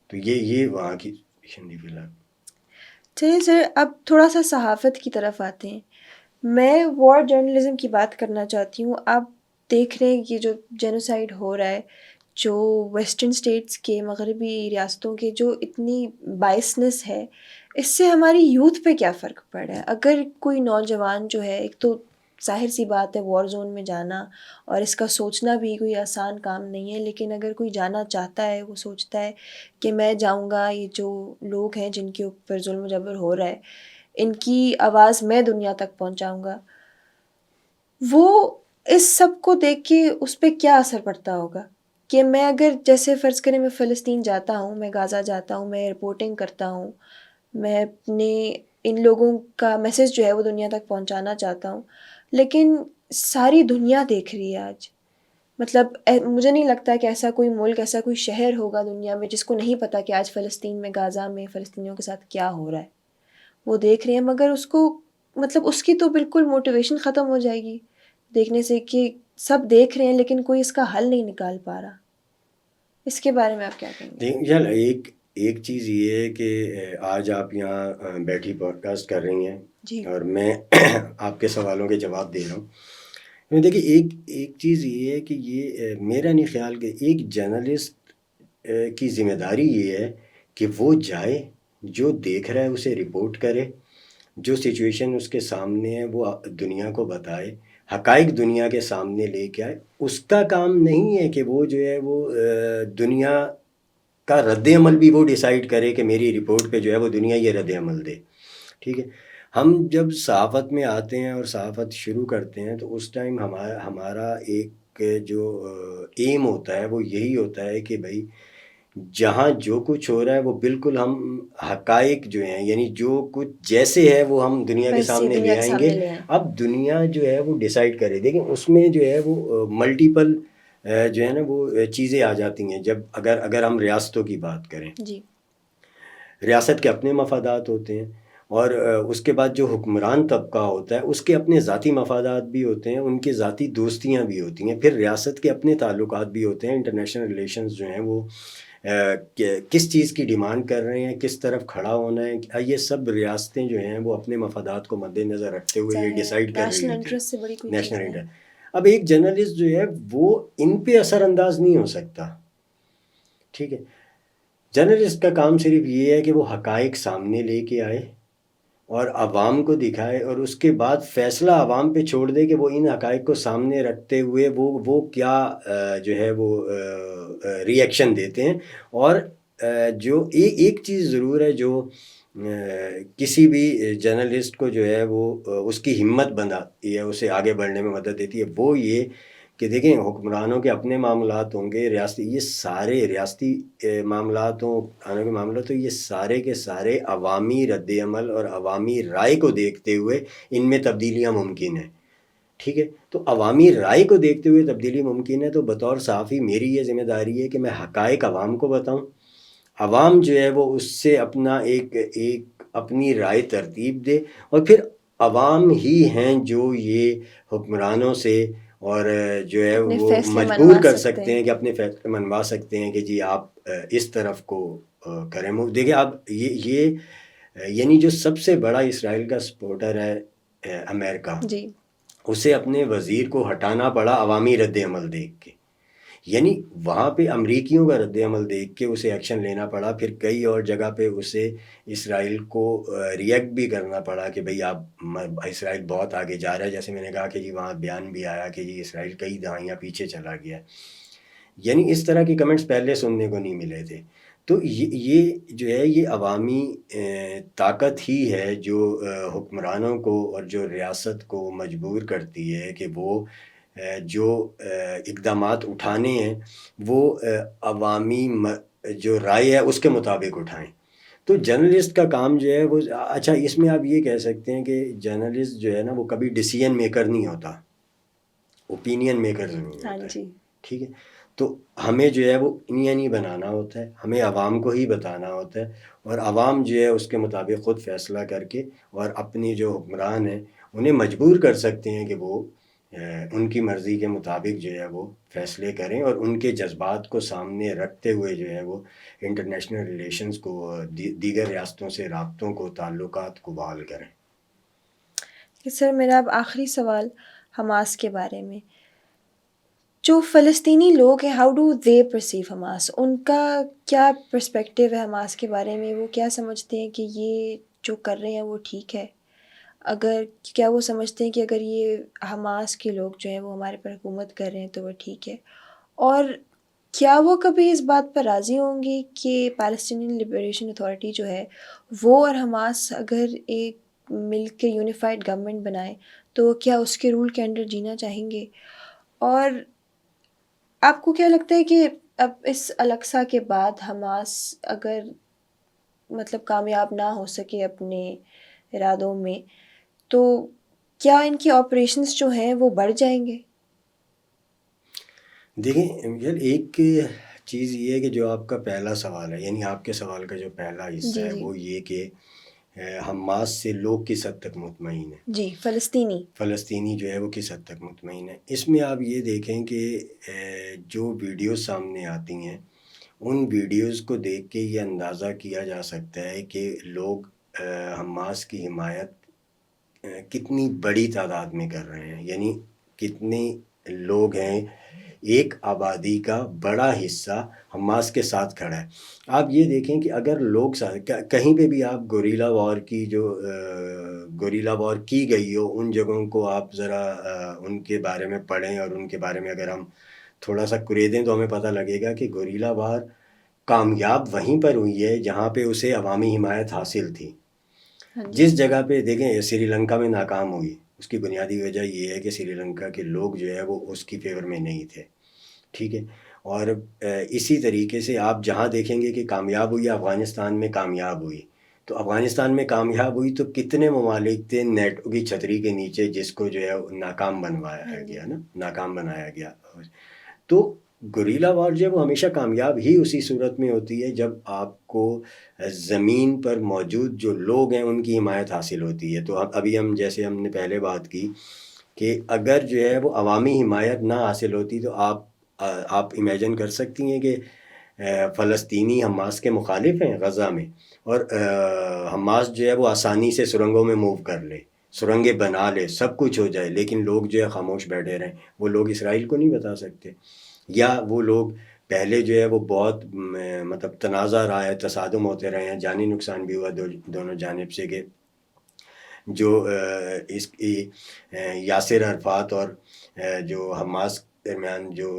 تو یہ وہاں کی شندی فی الحال. چلیے سر، اب تھوڑا سا صحافت کی طرف آتے ہیں. میں وار جرنلزم کی بات کرنا چاہتی ہوں. آپ دیکھ رہے ہیں یہ جو جینوسائڈ ہو رہا ہے، جو ویسٹرن اسٹیٹس کے، مغربی ریاستوں کے جو اتنی بائسنس ہے، اس سے ہماری یوتھ پہ کیا فرق پڑ رہا ہے؟ اگر کوئی نوجوان جو ہے، ایک تو ظاہر سی بات ہے وار زون میں جانا اور اس کا سوچنا بھی کوئی آسان کام نہیں ہے، لیکن اگر کوئی جانا چاہتا ہے، وہ سوچتا ہے کہ میں جاؤں گا، یہ جو لوگ ہیں جن کے اوپر ظلم و جبر ہو رہا ہے، ان کی آواز میں دنیا تک پہنچاؤں گا، وہ اس سب کو دیکھ کے اس پہ کیا اثر پڑتا ہوگا کہ میں اگر جیسے فرض کریں میں فلسطین جاتا ہوں، میں غازہ جاتا ہوں، میں رپورٹنگ کرتا ہوں، میں اپنے ان لوگوں کا میسج جو ہے وہ دنیا تک پہنچانا چاہتا ہوں، لیکن ساری دنیا دیکھ رہی ہے آج. مطلب مجھے نہیں لگتا کہ ایسا کوئی ملک، ایسا کوئی شہر ہوگا دنیا میں جس کو نہیں پتہ کہ آج فلسطین میں، غازہ میں فلسطینیوں کے ساتھ کیا ہو رہا ہے. وہ دیکھ رہے ہیں، مگر اس کو مطلب اس کی تو بالکل موٹیویشن ختم ہو جائے گی دیکھنے سے کہ سب دیکھ رہے ہیں لیکن کوئی اس کا حل نہیں نکال پا رہا. اس کے بارے میں آپ کیا کہیں گے؟ چل ایک چیز یہ ہے کہ آج آپ یہاں بیٹھی پوڈ کاسٹ کر رہی ہیں جی. اور میں آپ کے سوالوں کے جواب دے رہا ہوں. دیکھیے ایک چیز یہ ہے کہ یہ میرا نہیں خیال کہ ایک جرنلسٹ کی ذمہ داری یہ ہے کہ وہ جائے، جو دیکھ رہا ہے اسے رپورٹ کرے، جو سچویشن اس کے سامنے ہے وہ دنیا کو بتائے، حقائق دنیا کے سامنے لے کے آئے. اس کا کام نہیں ہے کہ وہ جو ہے وہ دنیا کا رد عمل بھی وہ ڈیسائیڈ کرے کہ میری رپورٹ پہ جو ہے وہ دنیا یہ رد عمل دے. ٹھیک ہے. ہم جب صحافت میں آتے ہیں اور صحافت شروع کرتے ہیں تو اس ٹائم ہمارا ایک جو ایم ہوتا ہے وہ یہی ہوتا ہے کہ بھائی جہاں جو کچھ ہو رہا ہے وہ بالکل ہم حقائق جو ہیں، یعنی جو کچھ جیسے ہے وہ ہم دنیا کے ویسے سامنے دنیا لے کے آئیں سامنے گے. لے آئیں. اب دنیا جو ہے وہ ڈیسائیڈ کرے. دیکھیں اس میں جو ہے وہ ملٹیپل جو ہے نا وہ چیزیں آ جاتی ہیں. جب اگر ہم ریاستوں کی بات کریں، جی. ریاست کے اپنے مفادات ہوتے ہیں، اور اس کے بعد جو حکمران طبقہ ہوتا ہے اس کے اپنے ذاتی مفادات بھی ہوتے ہیں، ان کے ذاتی دوستیاں بھی ہوتی ہیں، پھر ریاست کے اپنے تعلقات بھی ہوتے ہیں. انٹرنیشنل ریلیشنز جو ہیں وہ کس چیز کی ڈیمانڈ کر رہے ہیں، کس طرف کھڑا ہونا ہے، یہ سب ریاستیں جو ہیں وہ اپنے مفادات کو مد نظر رکھتے ہوئے یہ ڈیسائیڈ کر رہی نیشنل ہوتی ہیں. انٹرسٹ سے بڑی کوئی چیز نیشنل نہیں. انٹرسٹ. اب ایک جرنلسٹ جو ہے وہ ان پہ اثر انداز نہیں ہو سکتا. ٹھیک ہے. جرنلسٹ کا کام صرف یہ ہے کہ وہ حقائق سامنے لے کے آئے اور عوام کو دکھائے، اور اس کے بعد فیصلہ عوام پہ چھوڑ دے کہ وہ ان حقائق کو سامنے رکھتے ہوئے وہ کیا جو ہے وہ ری ایکشن دیتے ہیں. اور جو ایک چیز ضرور ہے جو کسی بھی جرنلسٹ کو جو ہے وہ اس کی ہمت بندھاتی ہے، اسے آگے بڑھنے میں مدد دیتی ہے، وہ یہ کہ دیکھیں حکمرانوں کے اپنے معاملات ہوں گے، یہ سارے ریاستی معاملات ہوں، کھانوں کے معاملات ہوں، یہ سارے کے سارے عوامی رد عمل اور عوامی رائے کو دیکھتے ہوئے ان میں تبدیلیاں ممکن ہیں. ٹھیک ہے. تو عوامی رائے کو دیکھتے ہوئے تبدیلی ممکن ہے. تو بطور صحافی میری یہ ذمہ داری ہے کہ میں حقائق عوام کو بتاؤں، عوام جو ہے وہ اس سے اپنا ایک اپنی رائے ترتیب دے، اور پھر عوام ہی ہیں جو یہ حکمرانوں سے اور جو ہے اپنے وہ فیصلے مجبور منوا کر سکتے سکتے ہیں کہ اپنے فیصلے منوا سکتے ہیں کہ جی آپ اس طرف کو کریں. دیکھیں اب یہ یعنی جو سب سے بڑا اسرائیل کا سپورٹر ہے امریکہ، جی. اسے اپنے وزیر کو ہٹانا پڑا عوامی رد عمل دیکھ کے. یعنی وہاں پہ امریکیوں کا رد عمل دیکھ کے اسے ایکشن لینا پڑا. پھر کئی اور جگہ پہ اسے اسرائیل کو ریئیکٹ بھی کرنا پڑا کہ بھئی آپ اسرائیل بہت آگے جا رہا ہے. جیسے میں نے کہا کہ جی وہاں بیان بھی آیا کہ جی اسرائیل کئی دہائیاں پیچھے چلا گیا. یعنی اس طرح کی کمنٹس پہلے سننے کو نہیں ملے تھے. تو یہ جو ہے یہ عوامی طاقت ہی ہے جو حکمرانوں کو اور جو ریاست کو مجبور کرتی ہے کہ وہ جو اقدامات اٹھانے ہیں وہ عوامی جو رائے ہے اس کے مطابق اٹھائیں. تو جرنلسٹ کا کام جو ہے وہ اچھا اس میں آپ یہ کہہ سکتے ہیں کہ جرنلسٹ جو ہے نا وہ کبھی ڈیسیژن میکر نہیں ہوتا، اوپینین میکر ضرور ہاں ہوتا ہے. جی. ٹھیک ہے، تو ہمیں جو ہے وہ انہیں نہیں بنانا ہوتا ہے، ہمیں عوام کو ہی بتانا ہوتا ہے، اور عوام جو ہے اس کے مطابق خود فیصلہ کر کے اور اپنی جو حکمران ہیں انہیں مجبور کر سکتے ہیں کہ وہ ان کی مرضی کے مطابق جو ہے وہ فیصلے کریں، اور ان کے جذبات کو سامنے رکھتے ہوئے جو ہے وہ انٹرنیشنل ریلیشنز کو دیگر ریاستوں سے رابطوں کو تعلقات کو بحال کریں. سر میرا اب آخری سوال حماس کے بارے میں. جو فلسطینی لوگ ہیں how do they perceive Hamas? ان کا کیا پرسپیکٹیو ہے حماس کے بارے میں؟ وہ کیا سمجھتے ہیں کہ یہ جو کر رہے ہیں وہ ٹھیک ہے؟ کیا وہ سمجھتے ہیں کہ اگر یہ حماس کے لوگ جو ہیں وہ ہمارے پر حکومت کر رہے ہیں تو وہ ٹھیک ہے؟ اور کیا وہ کبھی اس بات پر راضی ہوں گے کہ پیلسٹینین لبریشن اتھارٹی جو ہے وہ اور حماس اگر ایک مل کے یونیفائڈ گورنمنٹ بنائے تو کیا اس کے رول کے انڈر جینا چاہیں گے؟ اور آپ کو کیا لگتا ہے کہ اب اس الاقصی کے بعد حماس اگر مطلب کامیاب نہ ہو سکے اپنے ارادوں میں تو کیا ان کی آپریشنز جو ہیں وہ بڑھ جائیں گے؟ دیکھیں یار ایک چیز یہ ہے کہ جو آپ کا پہلا سوال ہے، یعنی آپ کے سوال کا جو پہلا حصہ جی ہے جی وہ یہ کہ حماس سے لوگ کس حد تک مطمئن ہیں، جی فلسطینی جو ہے وہ کس حد تک مطمئن ہے. اس میں آپ یہ دیکھیں کہ جو ویڈیوز سامنے آتی ہیں ان ویڈیوز کو دیکھ کے یہ اندازہ کیا جا سکتا ہے کہ لوگ حماس کی حمایت کتنی بڑی تعداد میں کر رہے ہیں، یعنی کتنے لوگ ہیں، ایک آبادی کا بڑا حصہ حماس کے ساتھ کھڑا ہے. آپ یہ دیکھیں کہ اگر لوگ کہیں پہ بھی آپ گوریلا وار کی جو گوریلا وار کی گئی ہو ان جگہوں کو آپ ذرا ان کے بارے میں پڑھیں، اور ان کے بارے میں اگر ہم تھوڑا سا کریدیں تو ہمیں پتہ لگے گا کہ گوریلا وار کامیاب وہیں پر ہوئی ہے جہاں پہ اسے عوامی حمایت حاصل تھی. جس جگہ پہ دیکھیں سری لنکا میں ناکام ہوئی، اس کی بنیادی وجہ یہ ہے کہ سری لنکا کے لوگ جو ہے وہ اس کی فیور میں نہیں تھے. ٹھیک ہے، اور اسی طریقے سے آپ جہاں دیکھیں گے کہ کامیاب ہوئی، افغانستان میں کامیاب ہوئی، تو افغانستان میں کامیاب ہوئی تو کتنے ممالک تھے نیٹو کی چھتری کے نیچے جس کو جو ہے ناکام بنوایا گیا نا، ناکام بنایا گیا. تو گوریلا وار جو ہے وہ ہمیشہ کامیاب ہی اسی صورت میں ہوتی ہے جب آپ کو زمین پر موجود جو لوگ ہیں ان کی حمایت حاصل ہوتی ہے. تو ابھی ہم جیسے ہم نے پہلے بات کی کہ اگر جو ہے وہ عوامی حمایت نہ حاصل ہوتی تو آپ امیجن کر سکتی ہیں کہ فلسطینی حماس کے مخالف ہیں غزہ میں، اور حماس جو ہے وہ آسانی سے سرنگوں میں موو کر لے، سرنگیں بنا لے، سب کچھ ہو جائے، لیکن لوگ جو ہے خاموش بیٹھے رہیں. وہ لوگ اسرائیل کو نہیں بتا سکتے، یا وہ لوگ پہلے جو ہے وہ بہت مطلب تنازع رہا ہے، تصادم ہوتے رہے ہیں، جانی نقصان بھی ہوا دونوں جانب سے، کہ جو اس کی یاسر عرفات اور جو حماس درمیان جو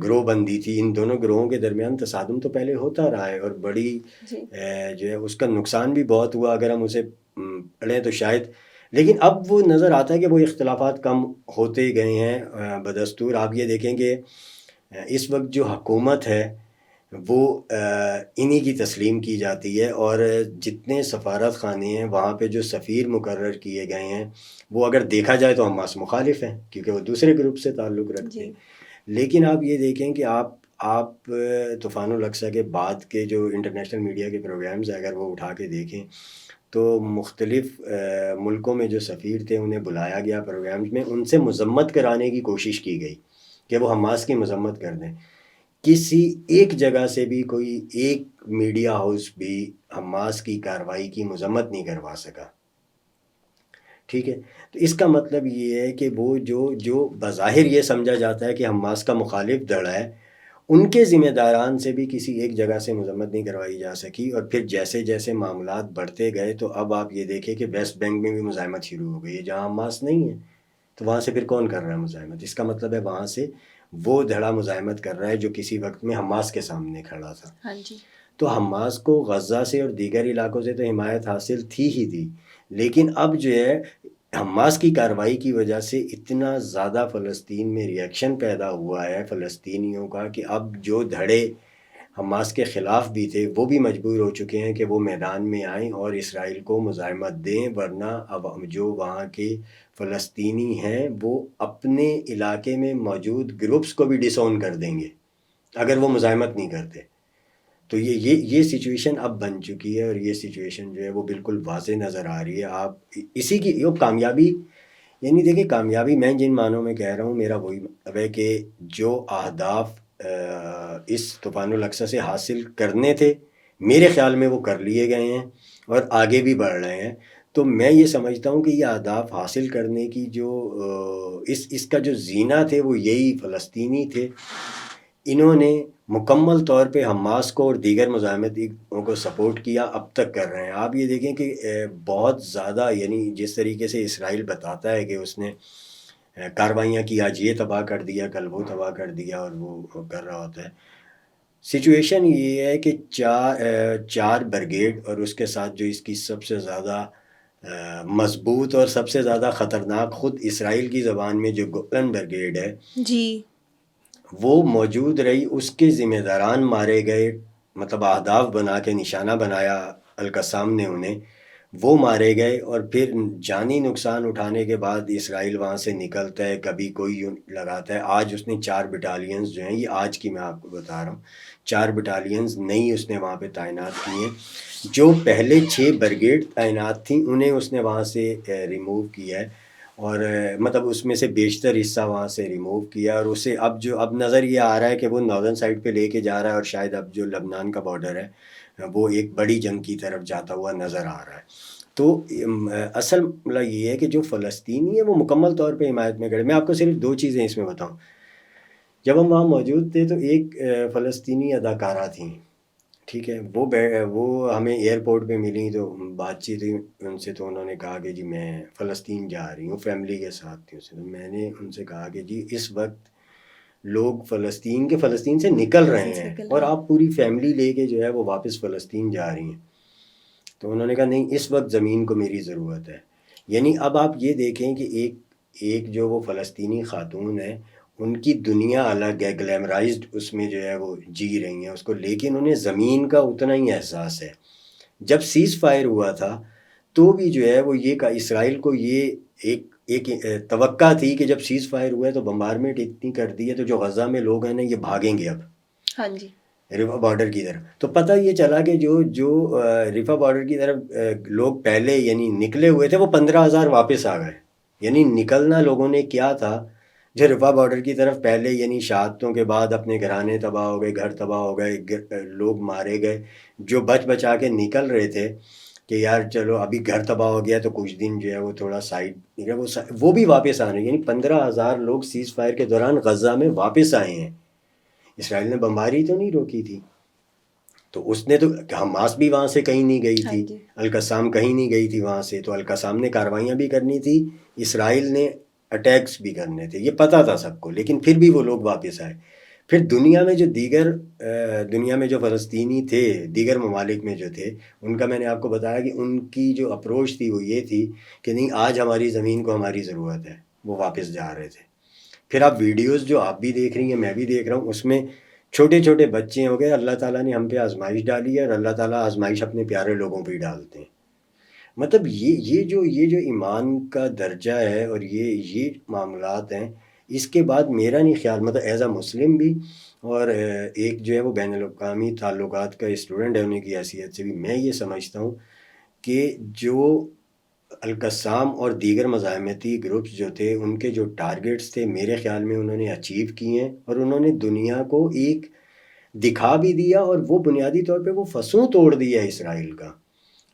گروہ بندی تھی، ان دونوں گروہوں کے درمیان تصادم تو پہلے ہوتا رہا ہے، اور بڑی جو ہے اس کا نقصان بھی بہت ہوا اگر ہم اسے پڑھیں تو شاید. لیکن اب وہ نظر آتا ہے کہ وہ اختلافات کم ہوتے گئے ہیں بدستور. آپ یہ دیکھیں کہ اس وقت جو حکومت ہے وہ انہی کی تسلیم کی جاتی ہے، اور جتنے سفارت خانے ہیں وہاں پہ جو سفیر مقرر کیے گئے ہیں وہ اگر دیکھا جائے تو حماس مخالف ہیں کیونکہ وہ دوسرے گروپ سے تعلق رکھتے ہیں. لیکن آپ یہ دیکھیں کہ آپ طوفان الاقصی کے بعد کے جو انٹرنیشنل میڈیا کے پروگرامز اگر وہ اٹھا کے دیکھیں تو مختلف ملکوں میں جو سفیر تھے انہیں بلایا گیا پروگرامز میں، ان سے مذمت کرانے کی کوشش کی گئی کہ وہ حماس کی مذمت کر دیں. کسی ایک جگہ سے بھی کوئی ایک میڈیا ہاؤس بھی حماس کی کارروائی کی مذمت نہیں کروا سکا. ٹھیک ہے، تو اس کا مطلب یہ ہے کہ وہ جو بظاہر یہ سمجھا جاتا ہے کہ حماس کا مخالف دھڑا ہے، ان کے ذمہ داران سے بھی کسی ایک جگہ سے مذمت نہیں کروائی جا سکی. اور پھر جیسے جیسے معاملات بڑھتے گئے تو اب آپ یہ دیکھیں کہ ویسٹ بینک میں بھی مزاحمت شروع ہو گئی ہے جہاں حماس نہیں ہے، تو وہاں سے پھر کون کر رہا ہے مزاحمت؟ اس کا مطلب ہے وہاں سے وہ دھڑا مزاحمت کر رہا ہے جو کسی وقت میں حماس کے سامنے کھڑا تھا. ہاں جی. تو حماس کو غزہ سے اور دیگر علاقوں سے تو حمایت حاصل تھی ہی تھی، لیکن اب جو ہے حماس کی کارروائی کی وجہ سے اتنا زیادہ فلسطین میں ریئیکشن پیدا ہوا ہے فلسطینیوں کا کہ اب جو دھڑے حماس کے خلاف بھی تھے وہ بھی مجبور ہو چکے ہیں کہ وہ میدان میں آئیں اور اسرائیل کو مزاحمت دیں، ورنہ اب جو وہاں کے فلسطینی ہیں وہ اپنے علاقے میں موجود گروپس کو بھی ڈس اون کر دیں گے اگر وہ مزاحمت نہیں کرتے۔ تو یہ سچویشن اب بن چکی ہے، اور یہ سچویشن جو ہے وہ بالکل واضح نظر آ رہی ہے۔ آپ اسی کی یہ کامیابی، یعنی دیکھیں کامیابی میں جن معنوں میں کہہ رہا ہوں، میرا وہی مطلب ہے کہ جو اہداف اس طوفان الاقصی سے حاصل کرنے تھے میرے خیال میں وہ کر لیے گئے ہیں اور آگے بھی بڑھ رہے ہیں۔ تو میں یہ سمجھتا ہوں کہ یہ اہداف حاصل کرنے کی جو اس کا جو زینہ تھے وہ یہی فلسطینی تھے۔ انہوں نے مکمل طور پہ حماس کو اور دیگر مزاحمتوں کو سپورٹ کیا، اب تک کر رہے ہیں۔ آپ یہ دیکھیں کہ بہت زیادہ، یعنی جس طریقے سے اسرائیل بتاتا ہے کہ اس نے کاروائیاں کی، آج یہ تباہ کر دیا، کل وہ تباہ کر دیا، اور وہ کر رہا ہوتا ہے۔ سچویشن یہ ہے کہ چار بریگیڈ اور اس کے ساتھ جو اس کی سب سے زیادہ مضبوط اور سب سے زیادہ خطرناک، خود اسرائیل کی زبان میں جو گولن بریگیڈ ہے جی وہ موجود رہی، اس کے ذمہ داران مارے گئے، مطلب اہداف بنا کے نشانہ بنایا القسام نے انہیں، وہ مارے گئے، اور پھر جانی نقصان اٹھانے کے بعد اسرائیل وہاں سے نکلتا ہے، کبھی کوئی یونٹ لگاتا ہے۔ آج اس نے 4 بٹالینز جو ہیں، یہ آج کی میں آپ کو بتا رہا ہوں، 4 بٹالینز نئی اس نے وہاں پہ تعینات کی ہیں۔ جو پہلے 6 بریگیڈ تعینات تھیں انہیں اس نے وہاں سے ریموو کیا ہے، اور مطلب اس میں سے بیشتر حصہ وہاں سے ریموو کیا، اور اسے اب نظر یہ آ رہا ہے کہ وہ ناردرن سائڈ پہ لے کے جا رہا ہے، اور شاید اب جو لبنان کا بارڈر ہے وہ ایک بڑی جنگ کی طرف جاتا ہوا نظر آ رہا ہے۔ تو اصل مسئلہ یہ ہے کہ جو فلسطینی ہے وہ مکمل طور پہ حمایت میں کھڑے۔ میں آپ کو صرف 2 چیزیں اس میں بتاؤں۔ جب ہم وہاں موجود تھے تو ایک فلسطینی اداکارہ تھیں، ٹھیک ہے، وہ ہمیں ایئرپورٹ پہ ملی، تو بات چیت ہوئی ان سے، تو انہوں نے کہا کہ جی میں فلسطین جا رہی ہوں، فیملی کے ساتھ تھی اسے۔ تو میں نے ان سے کہا کہ جی اس وقت لوگ فلسطین سے نکل رہے ہیں، اور آپ پوری فیملی لے کے جو ہے وہ واپس فلسطین جا رہی ہیں۔ تو انہوں نے کہا نہیں، اس وقت زمین کو میری ضرورت ہے۔ یعنی اب آپ یہ دیکھیں کہ ایک جو وہ فلسطینی خاتون ہے، ان کی دنیا الگ ہے، گلیمرائزڈ اس میں جو ہے وہ جی رہی ہیں اس کو، لیکن انہیں زمین کا اتنا ہی احساس ہے۔ جب سیز فائر ہوا تھا تو بھی جو ہے وہ یہ اسرائیل کو یہ ایک توقع تھی کہ جب سیز فائر ہوا ہے تو بمبارمنٹ اتنی کر دی ہے تو جو غزہ میں لوگ ہیں نا یہ بھاگیں گے اب ہاں جی رفا بارڈر کی طرف۔ تو پتہ یہ چلا کہ جو رفا بارڈر کی طرف لوگ پہلے یعنی نکلے ہوئے تھے وہ 15,000 واپس آ گئے۔ یعنی نکلنا لوگوں نے کیا تھا، جو رفا بارڈر کی طرف پہلے یعنی شہادتوں کے بعد اپنے گھرانے تباہ ہو گئے، گھر تباہ ہو گئے، لوگ مارے گئے، جو بچا کے نکل رہے تھے کہ یار چلو ابھی گھر تباہ ہو گیا تو کچھ دن جو ہے وہ تھوڑا سائڈ، وہ بھی واپس آنے، یعنی 15,000 لوگ سیز فائر کے دوران غزہ میں واپس آئے ہیں۔ اسرائیل نے بمباری تو نہیں روکی تھی، تو اس نے تو، حماس بھی وہاں سے کہیں نہیں گئی تھی، القسام کہیں نہیں گئی تھی وہاں سے، تو القسام نے کاروائیاں بھی کرنی تھی، اسرائیل نے اٹیکس بھی کرنے تھے، یہ پتہ تھا سب کو، لیکن پھر بھی وہ لوگ واپس آئے۔ پھر دنیا میں جو فلسطینی تھے دیگر ممالک میں جو تھے، ان کا میں نے آپ کو بتایا کہ ان کی جو اپروچ تھی وہ یہ تھی کہ نہیں، آج ہماری زمین کو ہماری ضرورت ہے، وہ واپس جا رہے تھے۔ پھر آپ ویڈیوز جو آپ بھی دیکھ رہی ہیں میں بھی دیکھ رہا ہوں، اس میں چھوٹے چھوٹے بچے ہو گئے، اللہ تعالیٰ نے ہم پہ آزمائش ڈالی ہے، اور اللہ تعالیٰ آزمائش اپنے پیارے لوگوں پہ ہی ڈالتے ہیں۔ مطلب یہ جو ایمان کا درجہ ہے اور یہ معاملات ہیں، اس کے بعد میرا نہیں خیال، مطلب ایز اے مسلم بھی، اور ایک جو ہے وہ بین الاقوامی تعلقات کا اسٹوڈنٹ ہے ہونے کی حیثیت سے بھی، میں یہ سمجھتا ہوں کہ جو القسام اور دیگر مزاحمتی گروپس جو تھے ان کے جو ٹارگٹس تھے میرے خیال میں انہوں نے اچیو کیے ہیں، اور انہوں نے دنیا کو ایک دکھا بھی دیا، اور وہ بنیادی طور پہ وہ فسوں توڑ دیا اسرائیل کا،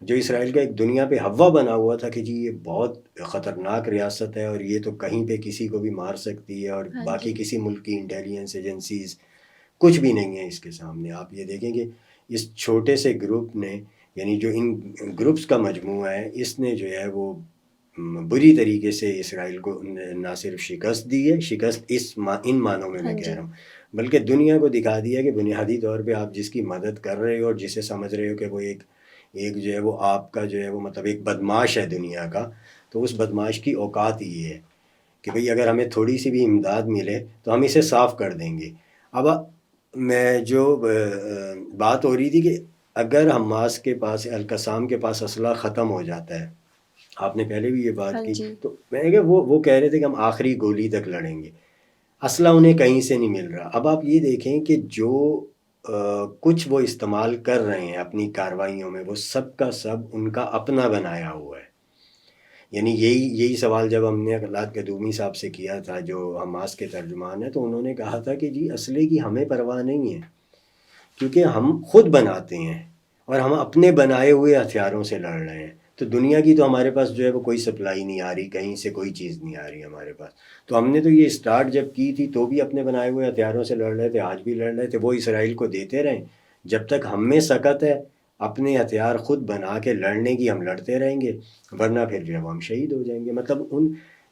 جو اسرائیل کا ایک دنیا پہ ہوا بنا ہوا تھا کہ جی یہ بہت خطرناک ریاست ہے، اور یہ تو کہیں پہ کسی کو بھی مار سکتی ہے، اور باقی کسی ملک کی انٹیلیجنس ایجنسیز کچھ بھی نہیں ہے اس کے سامنے۔ آپ یہ دیکھیں کہ اس چھوٹے سے گروپ نے، یعنی جو ان گروپس کا مجموعہ ہے، اس نے جو ہے وہ بری طریقے سے اسرائیل کو نہ صرف شکست دی ہے، شکست ان معنوں میں کہہ رہا ہوں، بلکہ دنیا کو دکھا دیا کہ بنیادی طور پہ آپ جس کی مدد کر رہے ہو اور جسے سمجھ رہے ہو کہ وہ ایک جو ہے وہ آپ کا جو ہے وہ مطلب ایک بدماش ہے دنیا کا، تو اس بدماش کی اوقات یہ ہے کہ بھئی اگر ہمیں تھوڑی سی بھی امداد ملے تو ہم اسے صاف کر دیں گے۔ اب میں جو بات ہو رہی تھی کہ اگر حماس کے پاس، القسام کے پاس اسلحہ ختم ہو جاتا ہے، آپ نے پہلے بھی یہ بات کی، تو میں کہ وہ کہہ رہے تھے کہ ہم آخری گولی تک لڑیں گے، اسلحہ انہیں کہیں سے نہیں مل رہا۔ اب آپ یہ دیکھیں کہ جو کچھ وہ استعمال کر رہے ہیں اپنی کارروائیوں میں، وہ سب کا سب ان کا اپنا بنایا ہوا ہے۔ یعنی یہی سوال جب ہم نے اقلات قدومی صاحب سے کیا تھا جو حماس کے ترجمان ہیں، تو انہوں نے کہا تھا کہ جی اسلحے کی ہمیں پرواہ نہیں ہے، کیونکہ ہم خود بناتے ہیں اور ہم اپنے بنائے ہوئے ہتھیاروں سے لڑ رہے ہیں، تو دنیا کی تو ہمارے پاس جو ہے وہ کوئی سپلائی نہیں آ رہی، کہیں سے کوئی چیز نہیں آ رہی ہمارے پاس۔ تو ہم نے تو یہ اسٹارٹ جب کی تھی تو بھی اپنے بنائے ہوئے ہتھیاروں سے لڑ رہے تھے، آج بھی لڑ رہے تھے، وہ اسرائیل کو دیتے رہیں۔ جب تک ہم میں سکت ہے اپنے ہتھیار خود بنا کے لڑنے کی، ہم لڑتے رہیں گے، ورنہ پھر جو ہے وہ ہم شہید ہو جائیں گے۔ مطلب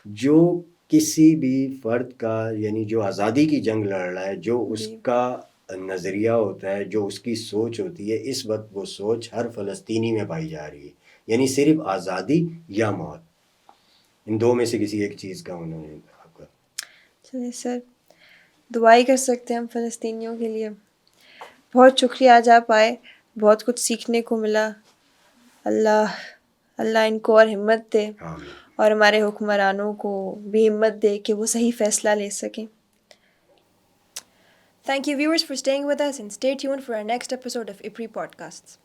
جو کسی بھی فرد کا، یعنی جو آزادی کی جنگ لڑ رہا ہے، جو اس کا نظریہ ہوتا ہے، جو اس کی سوچ ہوتی ہے، اس وقت وہ سوچ ہر فلسطینی میں پائی جا رہی ہے، یعنی صرف آزادی یا موت، ان دو میں سے کسی ایک چیز کا انہوں نے انتخاب کیا۔ چلیے سر، دعائی کر سکتے ہیں ہم فلسطینیوں کے لیے۔ بہت شکریہ، آج آپ آئے، بہت کچھ سیکھنے کو ملا۔ اللہ ان کو اور ہمت دے، اور ہمارے حکمرانوں کو بھی ہمت دے کہ وہ صحیح فیصلہ لے سکیں۔ Thank you viewers for staying with us, and stay tuned for our next episode of IPRI Podcasts.